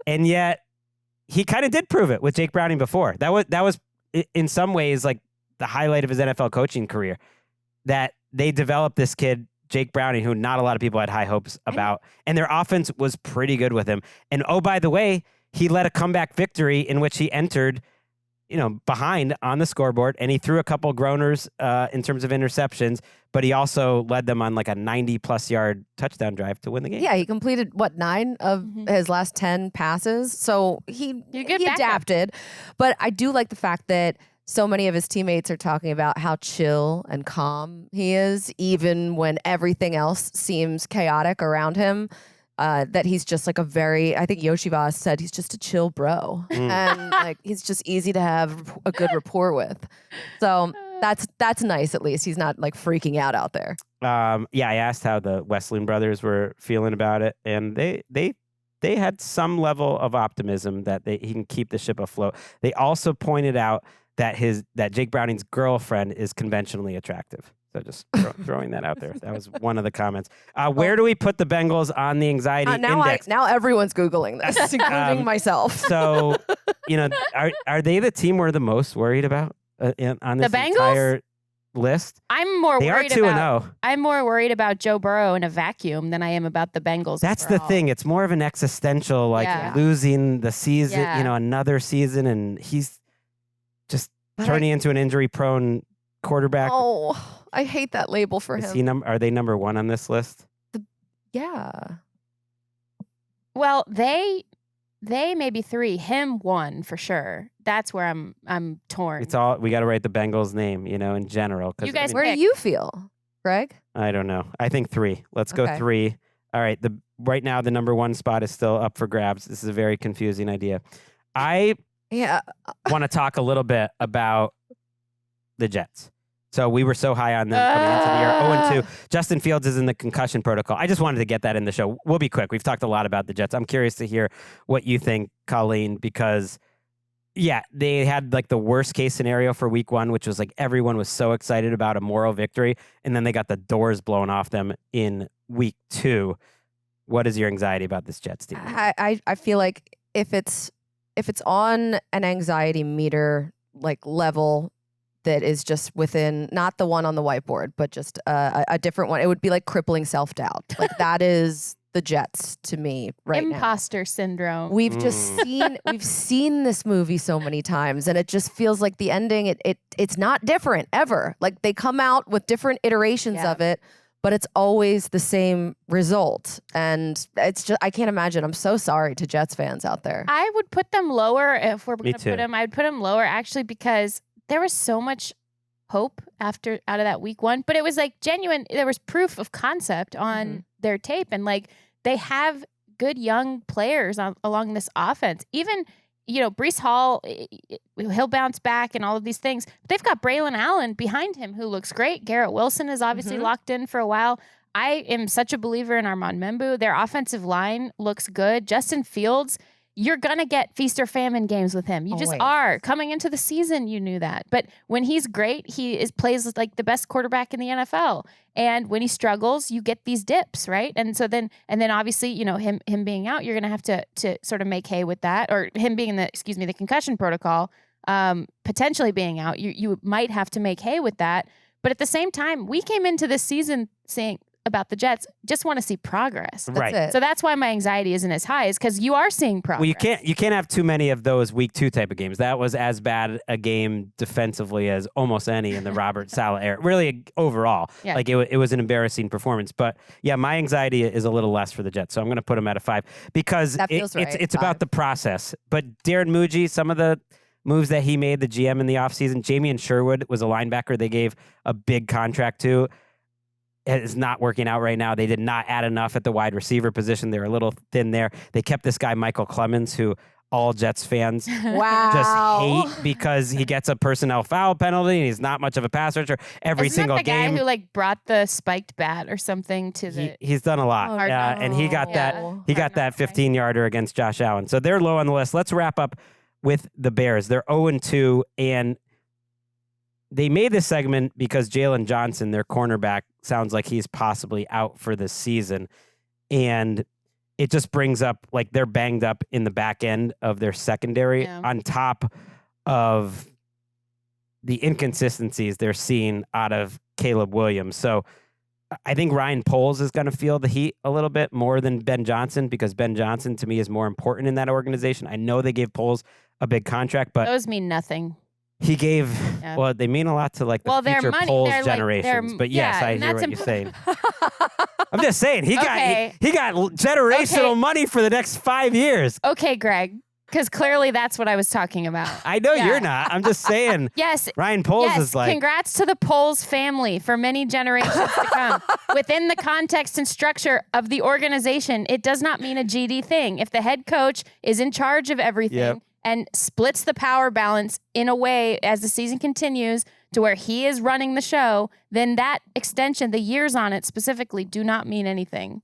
And yet he kind of did prove it with Jake Browning before. That was in some ways like the highlight of his NFL coaching career, that they developed this kid, Jake Browning, who not a lot of people had high hopes about. And their offense was pretty good with him. And oh, by the way, he led a comeback victory in which he entered, behind on the scoreboard, and he threw a couple groaners in terms of interceptions, but he also led them on like a 90-plus yard touchdown drive to win the game. Yeah, he completed, 9 of his last 10 passes, so he adapted. But I do like the fact that so many of his teammates are talking about how chill and calm he is, even when everything else seems chaotic around him. That he's just like I think Yoshi Voss said he's just a chill bro. And like he's just easy to have a good rapport with. So that's nice, at least. He's not like freaking out there. I asked how the Wesleyan brothers were feeling about it, and they had some level of optimism that he can keep the ship afloat. They also pointed out that Jake Browning's girlfriend is conventionally attractive. So just throwing that out there. That was one of the comments. Where do we put the Bengals on the anxiety index? Now everyone's Googling this, including myself. So, are they the team we're the most worried about on this entire list? I'm more worried about 2-0. I'm more worried about Joe Burrow in a vacuum than I am about the Bengals. That's overall. The thing. It's more of an existential, losing the season, another season, and he's just turning into an injury-prone quarterback. Oh, I hate that label for him. Are they number 1 on this list? Yeah. Well, they may be 3. Him 1 for sure. That's where I'm torn. It's all we got to write the Bengals name, in general. You guys, where do you feel, Greg? I don't know. I think 3. Let's go 3. All right. Right now the number 1 spot is still up for grabs. This is a very confusing idea. I want to talk a little bit about the Jets. So we were so high on them coming into the year. 0-2. Justin Fields is in the concussion protocol. I just wanted to get that in the show. We'll be quick. We've talked a lot about the Jets. I'm curious to hear what you think, Colleen, because, they had like the worst case scenario for week 1, which was like everyone was so excited about a moral victory, and then they got the doors blown off them in week 2. What is your anxiety about this Jets team? I feel like if it's on an anxiety meter like level that is just within, not the one on the whiteboard, but just a different one, it would be like crippling self-doubt. Like that is the Jets to me right now. Imposter syndrome. We've just seen this movie so many times, and it just feels like the ending, it's not different ever. Like they come out with different iterations of it, but it's always the same result. And it's just, I can't imagine. I'm so sorry to Jets fans out there. I would put them lower if we're going to put them. I'd put them lower actually because there was so much hope out of that week 1, but it was like genuine. There was proof of concept on their tape, and like they have good young players along this offense. Even, Breece Hall, he'll bounce back and all of these things. But they've got Braylon Allen behind him who looks great. Garrett Wilson is obviously locked in for a while. I am such a believer in Armand Membu. Their offensive line looks good. Justin Fields, you're going to get feast or famine games with him. You just Always. are. Coming into the season, you knew that. But when he's great, plays like the best quarterback in the NFL. And when he struggles, you get these dips, right? And then obviously, him being out, you're going to have to sort of make hay with that, or him being in the concussion protocol, potentially being out, you might have to make hay with that. But at the same time, we came into this season saying about the Jets, just want to see progress. Right. That's it. So that's why my anxiety isn't as high, is because you are seeing progress. Well, you can't have too many of those week 2 type of games. That was as bad a game defensively as almost any in the Robert Saleh era. Really, overall, like it was an embarrassing performance. But yeah, my anxiety is a little less for the Jets, so I'm going to put them at a 5 because it's about the process. But Darren Muji, some of the moves that he made, the GM in the offseason, Jamie Sherwood was a linebacker they gave a big contract to. It's not working out right now. They did not add enough at the wide receiver position. They're a little thin there. They kept this guy, Michael Clemens, who all Jets fans just hate because he gets a personnel foul penalty and he's not much of a pass rusher every single game. Isn't that the guy who brought the spiked bat or something to the... He's done a lot. And he got that 15-yarder against Josh Allen. So they're low on the list. Let's wrap up with the Bears. They're 0-2, and they made this segment because Jalen Johnson, their cornerback, sounds like he's possibly out for this season. And it just brings up, like, they're banged up in the back end of their secondary on top of the inconsistencies they're seeing out of Caleb Williams. So I think Ryan Poles is going to feel the heat a little bit more than Ben Johnson, because Ben Johnson, to me, is more important in that organization. I know they gave Poles a big contract, but those mean nothing. He gave, well, they mean a lot to like the future Poles generations. But yes, I hear what you're saying. I'm just saying, he got generational money for the next 5 years. Okay, Greg, because clearly that's what I was talking about. I know you're not. I'm just saying. Yes. Ryan Poles is like. Congrats to the Poles family for many generations to come. Within the context and structure of the organization, it does not mean a GD thing. If the head coach is in charge of everything, and splits the power balance in a way as the season continues to where he is running the show, then that extension, the years on it specifically, do not mean anything.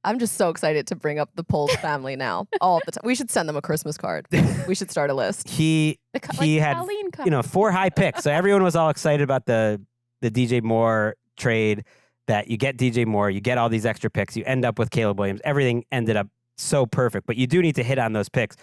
I'm just so excited to bring up the Poles family now all the time. We should send them a Christmas card. We should start a list. He had Colleen 4 high picks, so everyone was all excited about the DJ Moore trade. That you get DJ Moore, you get all these extra picks, you end up with Caleb Williams. Everything ended up so perfect, but you do need to hit on those picks.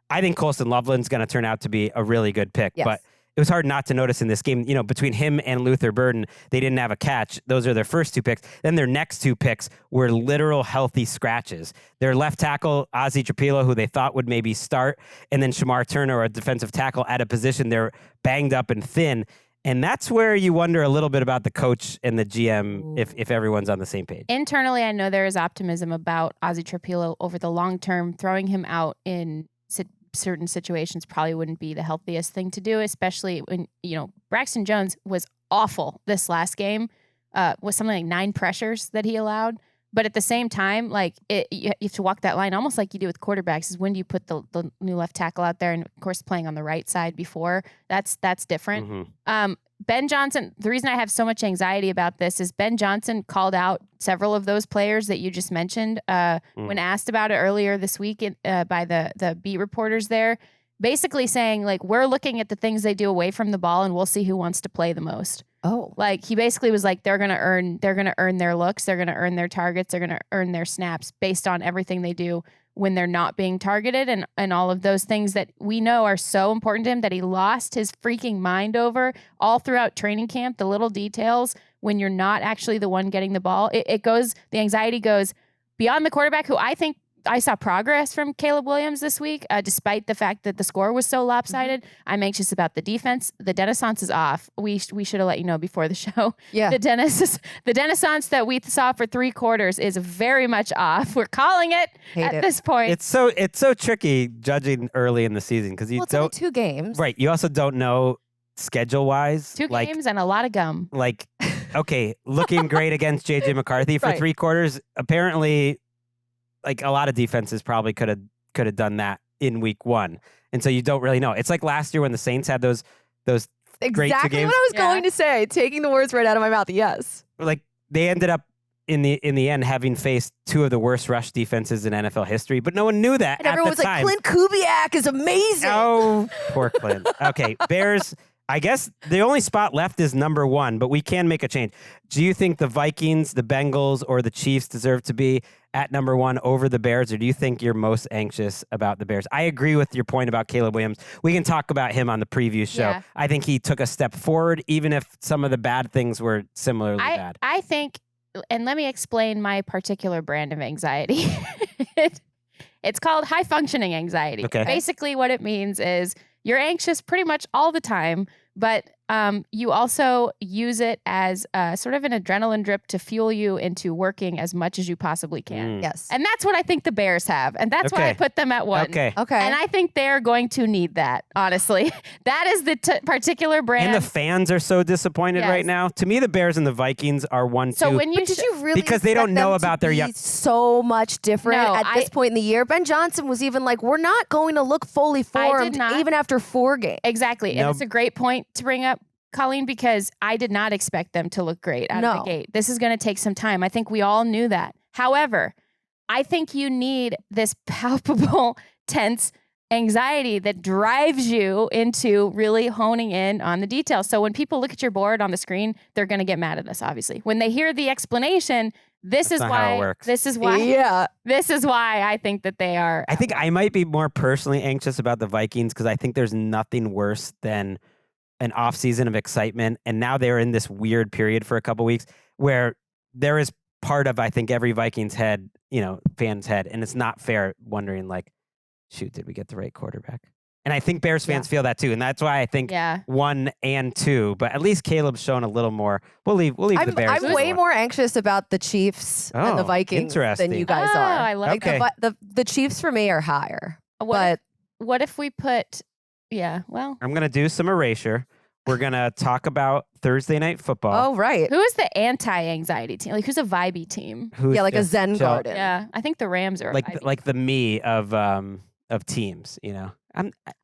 I think Colston Loveland's going to turn out to be a really good pick, but it was hard not to notice in this game, between him and Luther Burden, they didn't have a catch. Those are their first 2 picks. Then their next 2 picks were literal healthy scratches. Their left tackle, Ozzie Trapilo, who they thought would maybe start, and then Shamar Turner, a defensive tackle at a position they're banged up and thin. And that's where you wonder a little bit about the coach and the GM if everyone's on the same page. Internally, I know there is optimism about Ozzie Trapilo over the long term. Throwing him out in certain situations probably wouldn't be the healthiest thing to do, especially when, Braxton Jones was awful this last game, with something like 9 pressures that he allowed. But at the same time, you have to walk that line almost like you do with quarterbacks, is when do you put the new left tackle out there? And of course, playing on the right side before, that's different. Mm-hmm. Ben Johnson, the reason I have so much anxiety about this is Ben Johnson called out several of those players that you just mentioned when asked about it earlier this week by the beat reporters there, basically saying, we're looking at the things they do away from the ball and we'll see who wants to play the most. Oh. He basically was like, they're going to earn their looks, they're going to earn their targets, they're going to earn their snaps based on everything they do when they're not being targeted, and all of those things that we know are so important to him that he lost his freaking mind over all throughout training camp, the little details when you're not actually the one getting the ball. The anxiety goes beyond the quarterback, who I think I saw progress from Caleb Williams this week, despite the fact that the score was so lopsided. Mm-hmm. I'm anxious about the defense. The Renaissance is off. We should have let you know before the show. Yeah. The Renaissance that we saw for 3 quarters is very much off. We're calling it this point. It's so tricky judging early in the season because you it's only 2 games. Right. You also don't know schedule-wise. 2 games and a lot of gum. Okay, looking great against J.J. McCarthy for 3 quarters. Apparently, a lot of defenses probably could have done that in week 1. And so you don't really know. It's like last year when the Saints had those great 2 games. Exactly what I was going to say. Taking the words right out of my mouth. Yes. They ended up in the end having faced two of the worst rush defenses in NFL history, but no one knew that And at everyone the was time. like, Clint Kubiak is amazing. Oh, poor Clint. Okay, Bears. I guess the only spot left is number 1, but we can make a change. Do you think the Vikings, the Bengals, or the Chiefs deserve to be at number 1 over the Bears, or do you think you're most anxious about the Bears? I agree with your point about Caleb Williams. We can talk about him on the preview show. Yeah. I think he took a step forward, even if some of the bad things were similarly bad. I think, and let me explain my particular brand of anxiety. It's called high functioning anxiety. Okay. Basically, what it means is you're anxious pretty much all the time, but you also use it as sort of an adrenaline drip to fuel you into working as much as you possibly can. Yes. And that's what I think the Bears have. And that's why I put them at 1. Okay. And I think they're going to need that, honestly. That is the particular brand. And the fans are so disappointed Yes. right now. To me, the Bears and the Vikings are 1-2. So when you But did you really Because they don't expect know them about to their be young- so much different No, at this point in the year? Ben Johnson was even like, we're not going to look fully formed not. even after 4 games. Exactly. No. And it's a great point to bring up, Colleen, because I did not expect them to look great out of No. the gate. This is going to take some time. I think we all knew that. However, I think you need this palpable, tense anxiety that drives you into really honing in on the details. So when people look at your board on the screen, they're going to get mad at us, obviously. When they hear the explanation, this is not how it why. works. This is why. Yeah. This is why I think that they are. I think I might be more personally anxious about the Vikings because I think there's nothing worse than an offseason of excitement. And now they're in this weird period for a couple weeks where there is part of, I think, every Vikings head, fan's head. And it's not fair wondering like, shoot, did we get the right quarterback? And I think Bears fans feel that too. And that's why I think 1 and 2, but at least Caleb's shown a little more. We'll leave the Bears. I'm way more anxious about the Chiefs and the Vikings than you guys are. I love Okay. The Chiefs for me are higher. What if we put, well. I'm going to do some erasure. We're going to talk about Thursday Night Football. Oh, right. Who is the anti-anxiety team? Like, who's a vibey team? Who's like a just Zen chill. garden. Yeah, I think the Rams are Like the me of teams,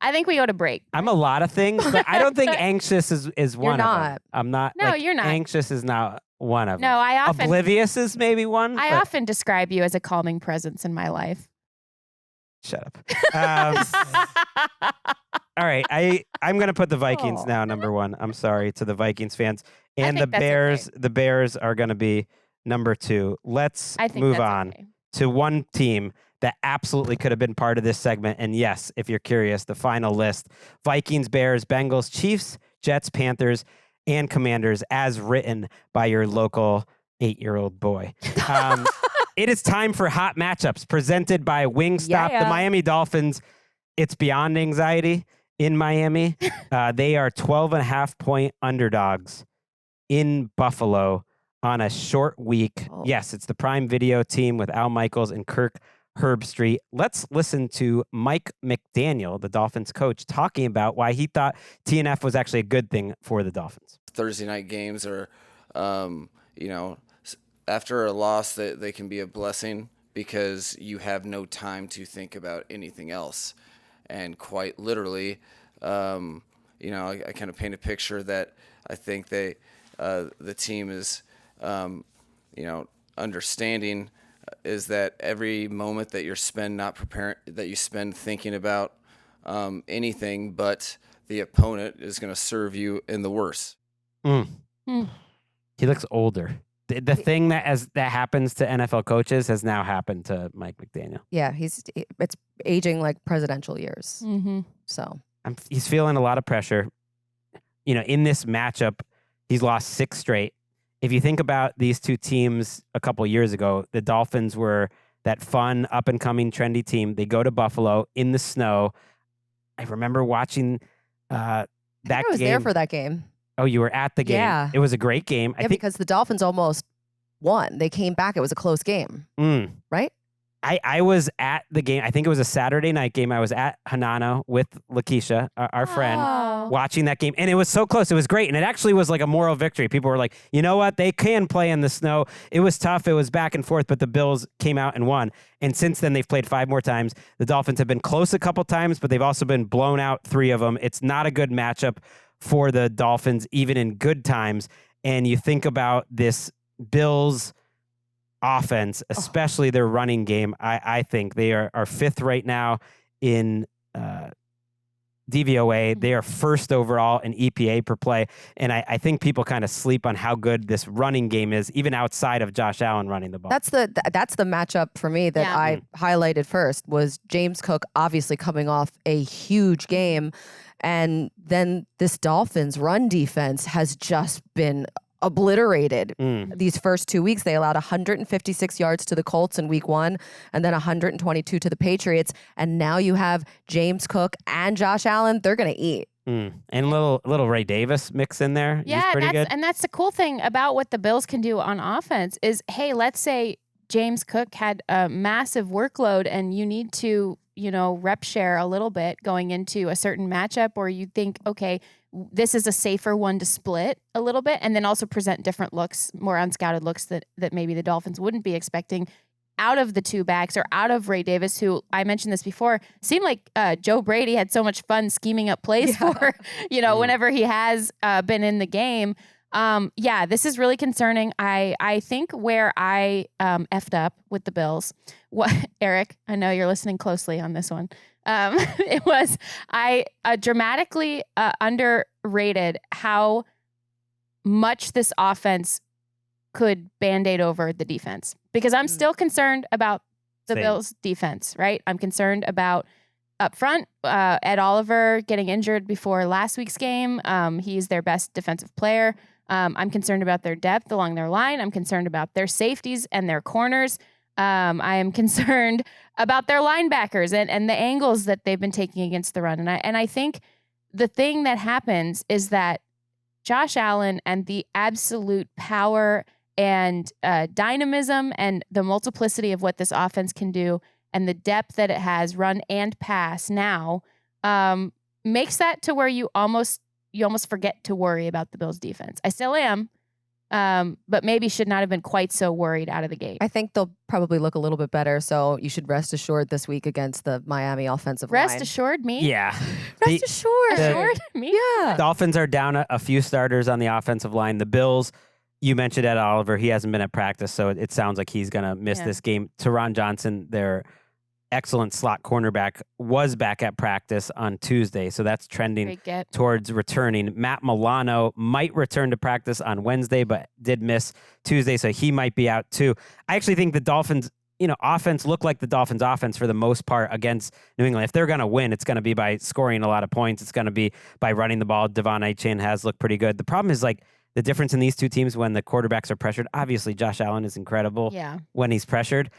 I think we go to break. I'm a lot of things, but I don't think anxious is one of them. not. I'm not. No, you're not. Anxious is not one of them. No, I often Oblivious is maybe one. I but- often describe you as a calming presence in my life. Shut up. All right, I'm gonna put the Vikings now number 1. I'm sorry to the Vikings fans, and the think that's Bears. okay. The Bears are gonna be number 2. Let's I think move that's on okay. to one team that absolutely could have been part of this segment. And yes, if you're curious, the final list: Vikings, Bears, Bengals, Chiefs, Jets, Panthers, and Commanders, as written by your local 8-year-old boy. It is time for hot matchups presented by Wingstop. Yeah. The Miami Dolphins, it's beyond anxiety in Miami. They are 12.5-point underdogs in Buffalo on a short week. Oh. Yes, it's the Prime Video team with Al Michaels and Kirk Herbstreit. Let's listen to Mike McDaniel, the Dolphins coach, talking about why he thought TNF was actually a good thing for the Dolphins. Thursday night games are, after a loss, they can be a blessing because you have no time to think about anything else. And quite literally, I kind of paint a picture that I think the team is, understanding is that every moment that you spend thinking about anything but the opponent is going to serve you in the worst. He looks older. The thing that happens to NFL coaches has now happened to Mike McDaniel. Yeah, it's aging like presidential years. Mm-hmm. So He's feeling a lot of pressure. In this matchup, he's lost 6 straight. If you think about these two teams a couple years ago, the Dolphins were that fun, up-and-coming, trendy team. They go to Buffalo in the snow. I remember watching that I was game. there for that game. Oh, you were at the game. Yeah. It was a great game. Yeah, I think. because the Dolphins almost won. They came back. It was a close game, right? I was at the game. I think it was a Saturday night game. I was at Hanano with Lakeisha, our friend, Oh. watching that game. And it was so close. It was great. And it actually was like a moral victory. People were like, you know what? They can play in the snow. It was tough. It was back and forth, but the Bills came out and won. And since then, they've played 5 more times. The Dolphins have been close a couple times, but they've also been blown out 3 of them. It's not a good matchup for the Dolphins, even in good times. And you think about this Bills offense, especially their running game. I think they are fifth right now in DVOA. They are first overall in EPA per play. And I think people kind of sleep on how good this running game is, even outside of Josh Allen running the ball. That's the matchup for me that I highlighted first was James Cook obviously coming off a huge game. And then this Dolphins run defense has just been obliterated. These first 2 weeks, they allowed 156 yards to the Colts in week 1 and then 122 to the Patriots. And now you have James Cook and Josh Allen. They're going to eat. And little Ray Davis mix in there. Yeah, he's pretty good. And that's the cool thing about what the Bills can do on offense is, hey, let's say James Cook had a massive workload and you need to, rep share a little bit going into a certain matchup, or you think, okay, this is a safer one to split a little bit, and then also present different looks, more unscouted looks that maybe the Dolphins wouldn't be expecting out of the two backs or out of Ray Davis, who I mentioned this before, seemed like Joe Brady had so much fun scheming up plays for, whenever he has been in the game. This is really concerning. I think where I effed up with the Bills, Eric, I know you're listening closely on this one. It was I dramatically underrated how much this offense could Band-Aid over the defense, because I'm still concerned about the Bills defense, right? I'm concerned about up front, Ed Oliver getting injured before last week's game. He's their best defensive player. I'm concerned about their depth along their line. I'm concerned about their safeties and their corners. I am concerned about their linebackers and the angles that they've been taking against the run. And I think the thing that happens is that Josh Allen and the absolute power and dynamism and the multiplicity of what this offense can do and the depth that it has, run and pass now, makes that to where you almost forget to worry about the Bills defense. I still am, but maybe should not have been quite so worried out of the gate. I think they'll probably look a little bit better, so you should rest assured this week against the Miami offensive line. Rest assured me? Yeah. Rest assured. Me? Yeah. Dolphins are down a few starters on the offensive line. The Bills, you mentioned Ed Oliver. He hasn't been at practice, so it sounds like he's going to miss this game. Jourdan Johnson, their excellent slot cornerback, was back at practice on Tuesday, so that's trending towards returning. Matt Milano might return to practice on Wednesday, but did miss Tuesday, so he might be out too. I actually think the Dolphins, offense look like the Dolphins offense for the most part against New England. If they're going to win, it's going to be by scoring a lot of points. It's going to be by running the ball. Devon Achane has looked pretty good. The problem is the difference in these two teams when the quarterbacks are pressured. Obviously, Josh Allen is incredible when he's pressured.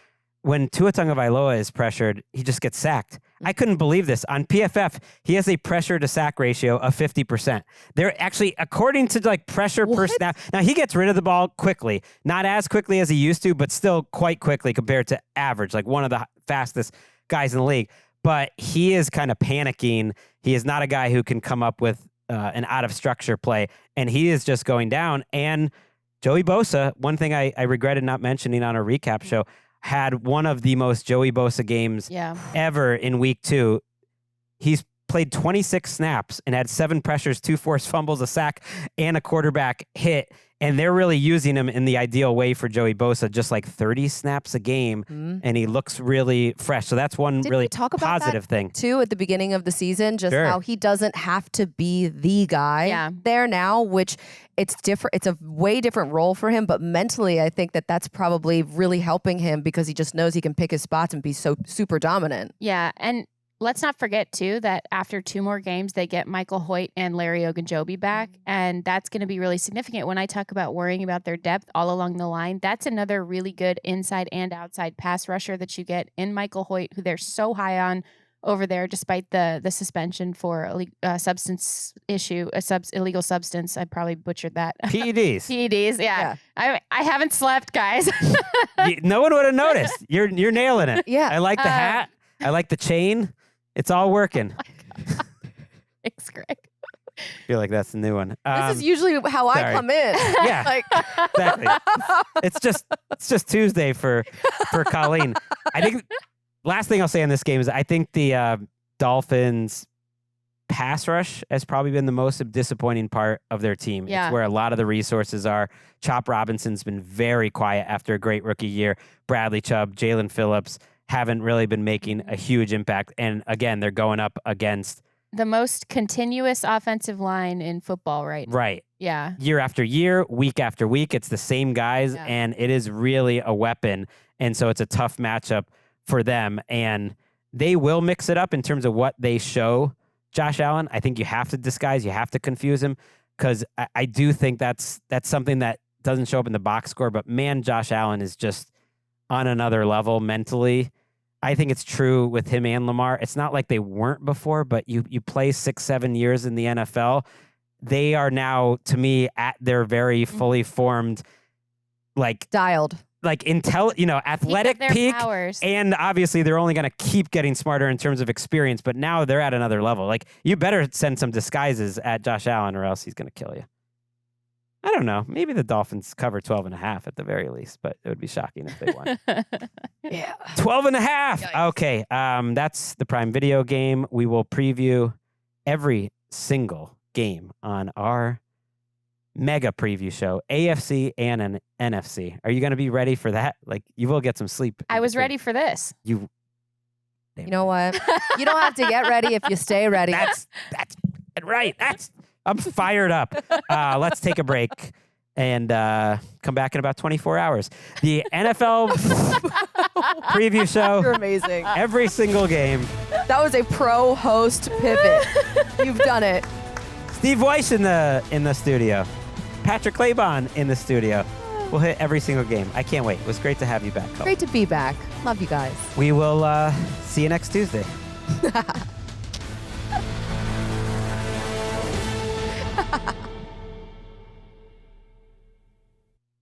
When Tua Tagovailoa is pressured, he just gets sacked. I couldn't believe this. On PFF, he has a pressure to sack ratio of 50%. They're actually, according to pressure per snap. Now, he gets rid of the ball quickly. Not as quickly as he used to, but still quite quickly compared to average, one of the fastest guys in the league. But he is kind of panicking. He is not a guy who can come up with an out-of-structure play, and he is just going down. And Joey Bosa, one thing I regretted not mentioning on a recap show, had one of the most Joey Bosa games ever in week 2. He's played 26 snaps and had 7 pressures, 2 forced fumbles, a sack, and a quarterback hit. And they're really using him in the ideal way for Joey Bosa, just 30 snaps a game, and he looks really fresh. So that's one really positive thing. Too, at the beginning of the season, just how he doesn't have to be the guy there now, which it's different. It's a way different role for him, but mentally, I think that's probably really helping him because he just knows he can pick his spots and be so super dominant. Yeah, and let's not forget, too, that after 2 more games, they get Michael Hoyt and Larry Ogunjobi back, and that's going to be really significant. When I talk about worrying about their depth all along the line, that's another really good inside and outside pass rusher that you get in Michael Hoyt, who they're so high on over there, despite the suspension for substance issue, illegal substance. I probably butchered that. PEDs. PEDs, yeah. I haven't slept, guys. No one would have noticed. You're nailing it. Yeah. I like the hat. I like the chain. It's all working. Thanks, Greg. I feel like that's the new one. This is usually how I come in. Yeah, exactly. It's just Tuesday for Colleen. I think last thing I'll say on this game is I think the Dolphins pass rush has probably been the most disappointing part of their team. Yeah. It's where a lot of the resources are. Chop Robinson's been very quiet after a great rookie year. Bradley Chubb, Jalen Phillips haven't really been making a huge impact. And again, they're going up against the most continuous offensive line in football right now. Right. Yeah. Year after year, week after week, it's the same guys, and it is really a weapon. And so it's a tough matchup for them. And they will mix it up in terms of what they show Josh Allen. I think you have to disguise, you have to confuse him, because I do think that's something that doesn't show up in the box score. But man, Josh Allen is just on another level mentally. I think it's true with him and Lamar. It's not like they weren't before, but you play 6-7 years in the NFL. They are now, to me, at their very fully formed, like dialed, like athletic peak. Powers. And obviously, they're only going to keep getting smarter in terms of experience. But now they're at another level. Like, you better send some disguises at Josh Allen, or else he's going to kill you. I don't know. Maybe the Dolphins cover 12.5 at the very least, but it would be shocking if they won. Yeah. 12.5. Yikes. Okay. That's the Prime Video game. We will preview every single game on our mega preview show, AFC and an NFC. Are you going to be ready for that? Like, you will get some sleep. I was ready for this. You know what? You don't have to get ready if you stay ready. That's right. I'm fired up. Let's take a break and come back in about 24 hours. The NFL preview show. You're amazing. Every single game. That was a pro host pivot. You've done it. Steve Weiss in the studio. Patrick Claybon in the studio. We'll hit every single game. I can't wait. It was great to have you back, Colleen. Great to be back. Love you guys. We will see you next Tuesday.